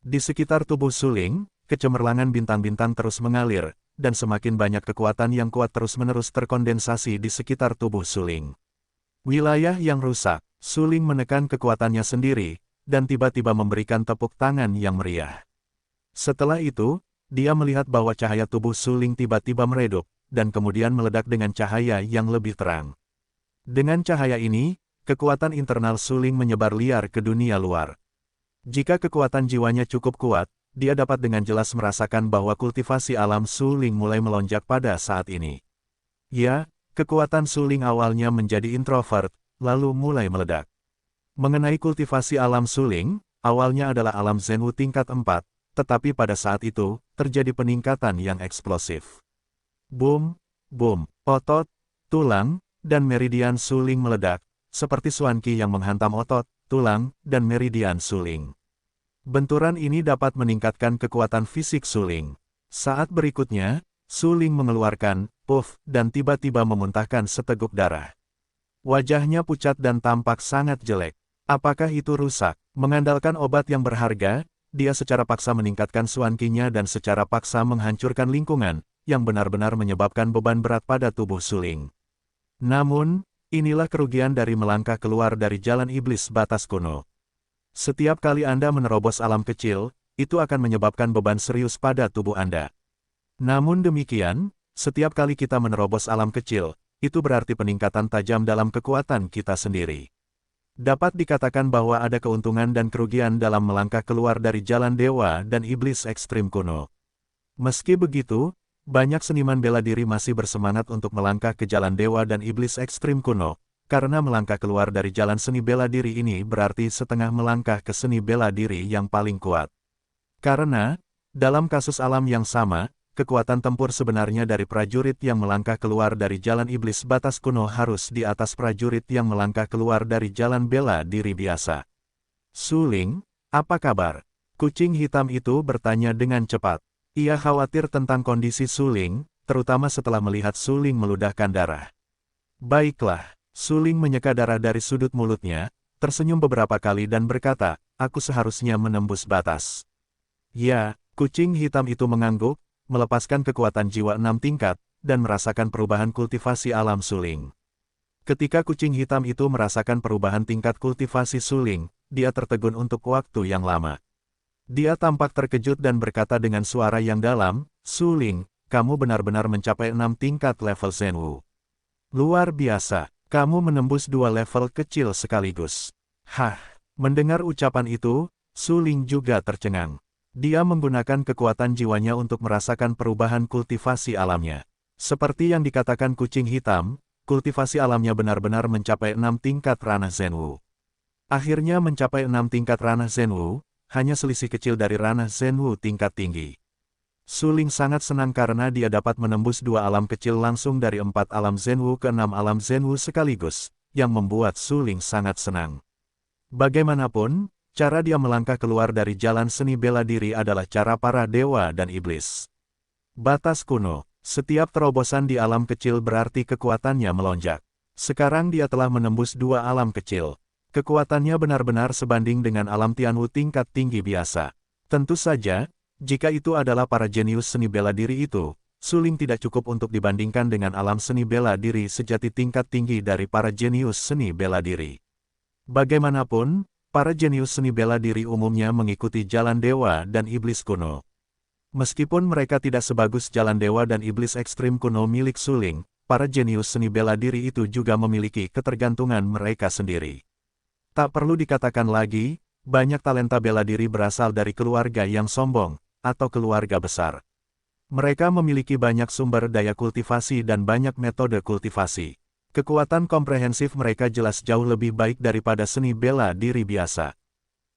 Di sekitar tubuh Su Ling, kecemerlangan bintang-bintang terus mengalir, dan semakin banyak kekuatan yang kuat terus-menerus terkondensasi di sekitar tubuh Su Ling. Wilayah yang rusak, Su Ling menekan kekuatannya sendiri, dan tiba-tiba memberikan tepuk tangan yang meriah. Setelah itu, dia melihat bahwa cahaya tubuh Su Ling tiba-tiba meredup, dan kemudian meledak dengan cahaya yang lebih terang. Dengan cahaya ini, kekuatan internal Su Ling menyebar liar ke dunia luar. Jika kekuatan jiwanya cukup kuat, dia dapat dengan jelas merasakan bahwa kultivasi alam Su Ling mulai melonjak pada saat ini. Ya, kekuatan Su Ling awalnya menjadi introvert, lalu mulai meledak. Mengenai kultivasi alam Su Ling, awalnya adalah alam Zenwu tingkat 4, tetapi pada saat itu, terjadi peningkatan yang eksplosif. Boom, boom, otot, tulang, dan meridian Su Ling meledak, seperti Suan Qi yang menghantam otot, tulang, dan meridian Su Ling. Benturan ini dapat meningkatkan kekuatan fisik Su Ling. Saat berikutnya, Su Ling mengeluarkan puff dan tiba-tiba memuntahkan seteguk darah. Wajahnya pucat dan tampak sangat jelek. Apakah itu rusak? Mengandalkan obat yang berharga, dia secara paksa meningkatkan Suan Qi-nya dan secara paksa menghancurkan lingkungan, yang benar-benar menyebabkan beban berat pada tubuh Su Ling. Namun, inilah kerugian dari melangkah keluar dari jalan iblis batas kuno. Setiap kali Anda menerobos alam kecil, itu akan menyebabkan beban serius pada tubuh Anda. Namun demikian, setiap kali kita menerobos alam kecil, itu berarti peningkatan tajam dalam kekuatan kita sendiri. Dapat dikatakan bahwa ada keuntungan dan kerugian dalam melangkah keluar dari jalan dewa dan iblis ekstrim kuno. Meski begitu, banyak seniman bela diri masih bersemangat untuk melangkah ke jalan dewa dan iblis ekstrim kuno, karena melangkah keluar dari jalan seni bela diri ini berarti setengah melangkah ke seni bela diri yang paling kuat. Karena, dalam kasus alam yang sama, kekuatan tempur sebenarnya dari prajurit yang melangkah keluar dari jalan iblis batas kuno harus di atas prajurit yang melangkah keluar dari jalan bela diri biasa. Su Ling, apa kabar? Kucing hitam itu bertanya dengan cepat. Ia khawatir tentang kondisi Su Ling, terutama setelah melihat Su Ling meludahkan darah. Baiklah. Su Ling menyeka darah dari sudut mulutnya, tersenyum beberapa kali dan berkata, aku seharusnya menembus batas. Ya, kucing hitam itu mengangguk, melepaskan kekuatan jiwa 6 tingkat, dan merasakan perubahan kultivasi alam Su Ling. Ketika kucing hitam itu merasakan perubahan tingkat kultivasi Su Ling, dia tertegun untuk waktu yang lama. Dia tampak terkejut dan berkata dengan suara yang dalam, Su Ling, kamu benar-benar mencapai 6 tingkat level Zenwu. Luar biasa. Kamu menembus 2 level kecil sekaligus. Hah, mendengar ucapan itu, Su Ling juga tercengang. Dia menggunakan kekuatan jiwanya untuk merasakan perubahan kultivasi alamnya. Seperti yang dikatakan kucing hitam, kultivasi alamnya benar-benar mencapai 6 tingkat ranah Zenwu. Akhirnya mencapai 6 tingkat ranah Zenwu, hanya selisih kecil dari ranah Zenwu tingkat tinggi. Su Ling sangat senang karena dia dapat menembus 2 alam kecil langsung dari 4 alam Zenwu ke 6 alam Zenwu sekaligus, yang membuat Su Ling sangat senang. Bagaimanapun, cara dia melangkah keluar dari jalan seni bela diri adalah cara para dewa dan iblis. Batas kuno, setiap terobosan di alam kecil berarti kekuatannya melonjak. Sekarang dia telah menembus dua alam kecil. Kekuatannya benar-benar sebanding dengan alam Tianwu tingkat tinggi biasa. Tentu saja, jika itu adalah para jenius seni bela diri itu, Su Ling tidak cukup untuk dibandingkan dengan alam seni bela diri sejati tingkat tinggi dari para jenius seni bela diri. Bagaimanapun, para jenius seni bela diri umumnya mengikuti jalan dewa dan iblis kuno. Meskipun mereka tidak sebagus jalan dewa dan iblis ekstrim kuno milik Su Ling, para jenius seni bela diri itu juga memiliki ketergantungan mereka sendiri. Tak perlu dikatakan lagi, banyak talenta bela diri berasal dari keluarga yang sombong, atau keluarga besar. Mereka memiliki banyak sumber daya kultivasi dan banyak metode kultivasi. Kekuatan komprehensif mereka jelas jauh lebih baik daripada seni bela diri biasa.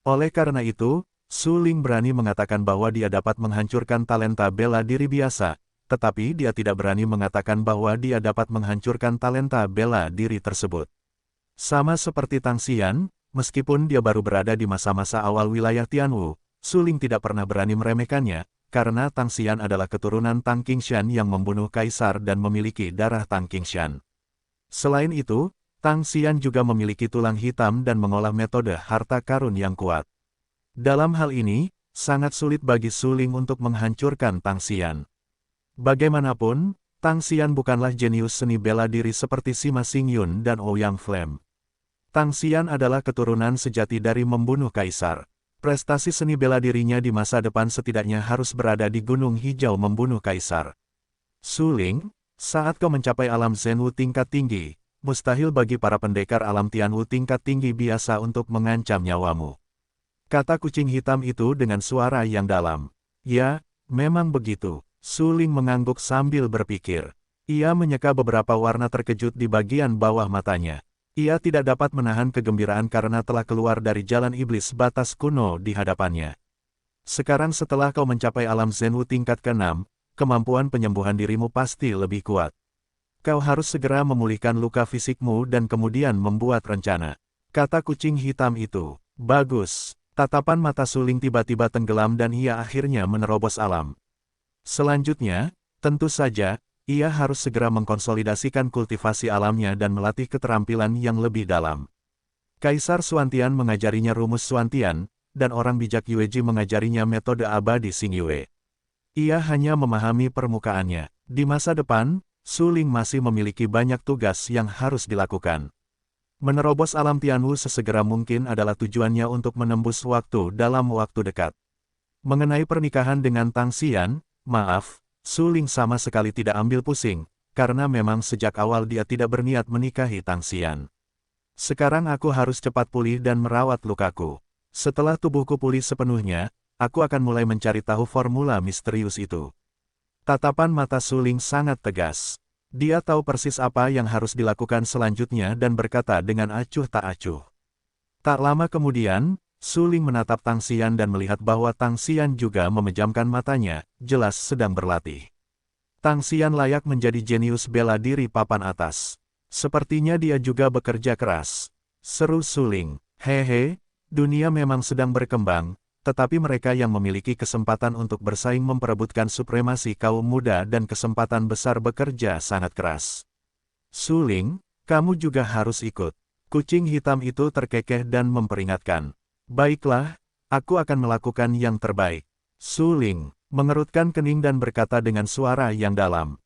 Oleh karena itu, Su Ling berani mengatakan bahwa dia dapat menghancurkan talenta bela diri biasa, tetapi dia tidak berani mengatakan bahwa dia dapat menghancurkan talenta bela diri tersebut. Sama seperti Tang Xian, meskipun dia baru berada di masa-masa awal wilayah Tianwu, Su Ling tidak pernah berani meremehkannya, karena Tang Xian adalah keturunan Tang Qingshan yang membunuh kaisar dan memiliki darah Tang Qingshan. Selain itu, Tang Xian juga memiliki tulang hitam dan mengolah metode harta karun yang kuat. Dalam hal ini, sangat sulit bagi Su Ling untuk menghancurkan Tang Xian. Bagaimanapun, Tang Xian bukanlah jenius seni bela diri seperti Sima Xingyun dan Ouyang Flame. Tang Xian adalah keturunan sejati dari membunuh kaisar. Prestasi seni bela dirinya di masa depan setidaknya harus berada di Gunung Hijau membunuh kaisar. Su Ling, saat kau mencapai alam Zenwu tingkat tinggi, mustahil bagi para pendekar alam Tianwu tingkat tinggi biasa untuk mengancam nyawamu. Kata kucing hitam itu dengan suara yang dalam. Ya, memang begitu. Su Ling mengangguk sambil berpikir. Ia menyeka beberapa warna terkejut di bagian bawah matanya. Ia tidak dapat menahan kegembiraan karena telah keluar dari jalan iblis batas kuno di hadapannya. Sekarang setelah kau mencapai alam Zenwu tingkat ke-6, kemampuan penyembuhan dirimu pasti lebih kuat. Kau harus segera memulihkan luka fisikmu dan kemudian membuat rencana. Kata kucing hitam itu. Bagus. Tatapan mata Su Ling tiba-tiba tenggelam dan ia akhirnya menerobos alam. Selanjutnya, tentu saja, ia harus segera mengkonsolidasikan kultivasi alamnya dan melatih keterampilan yang lebih dalam. Kaisar Xuantian mengajarinya rumus Xuantian, dan orang bijak Yueji mengajarinya metode abadi Xingyue. Ia hanya memahami permukaannya. Di masa depan, Su Ling masih memiliki banyak tugas yang harus dilakukan. Menerobos alam Tianwu sesegera mungkin adalah tujuannya untuk menembus waktu dalam waktu dekat. Mengenai pernikahan dengan Tang Xian, maaf, Su Ling sama sekali tidak ambil pusing, karena memang sejak awal dia tidak berniat menikahi Tang Xian. Sekarang aku harus cepat pulih dan merawat lukaku. Setelah tubuhku pulih sepenuhnya, aku akan mulai mencari tahu formula misterius itu. Tatapan mata Su Ling sangat tegas. Dia tahu persis apa yang harus dilakukan selanjutnya dan berkata dengan acuh tak acuh. Tak lama kemudian, Su Ling menatap Tang Xian dan melihat bahwa Tang Xian juga memejamkan matanya, jelas sedang berlatih. Tang Xian layak menjadi jenius bela diri papan atas. Sepertinya dia juga bekerja keras. Seru Su Ling. Hehe, dunia memang sedang berkembang, tetapi mereka yang memiliki kesempatan untuk bersaing memperebutkan supremasi kaum muda dan kesempatan besar bekerja sangat keras. Su Ling, kamu juga harus ikut. Kucing hitam itu terkekeh dan memperingatkan. Baiklah, aku akan melakukan yang terbaik. Su Ling mengerutkan kening dan berkata dengan suara yang dalam.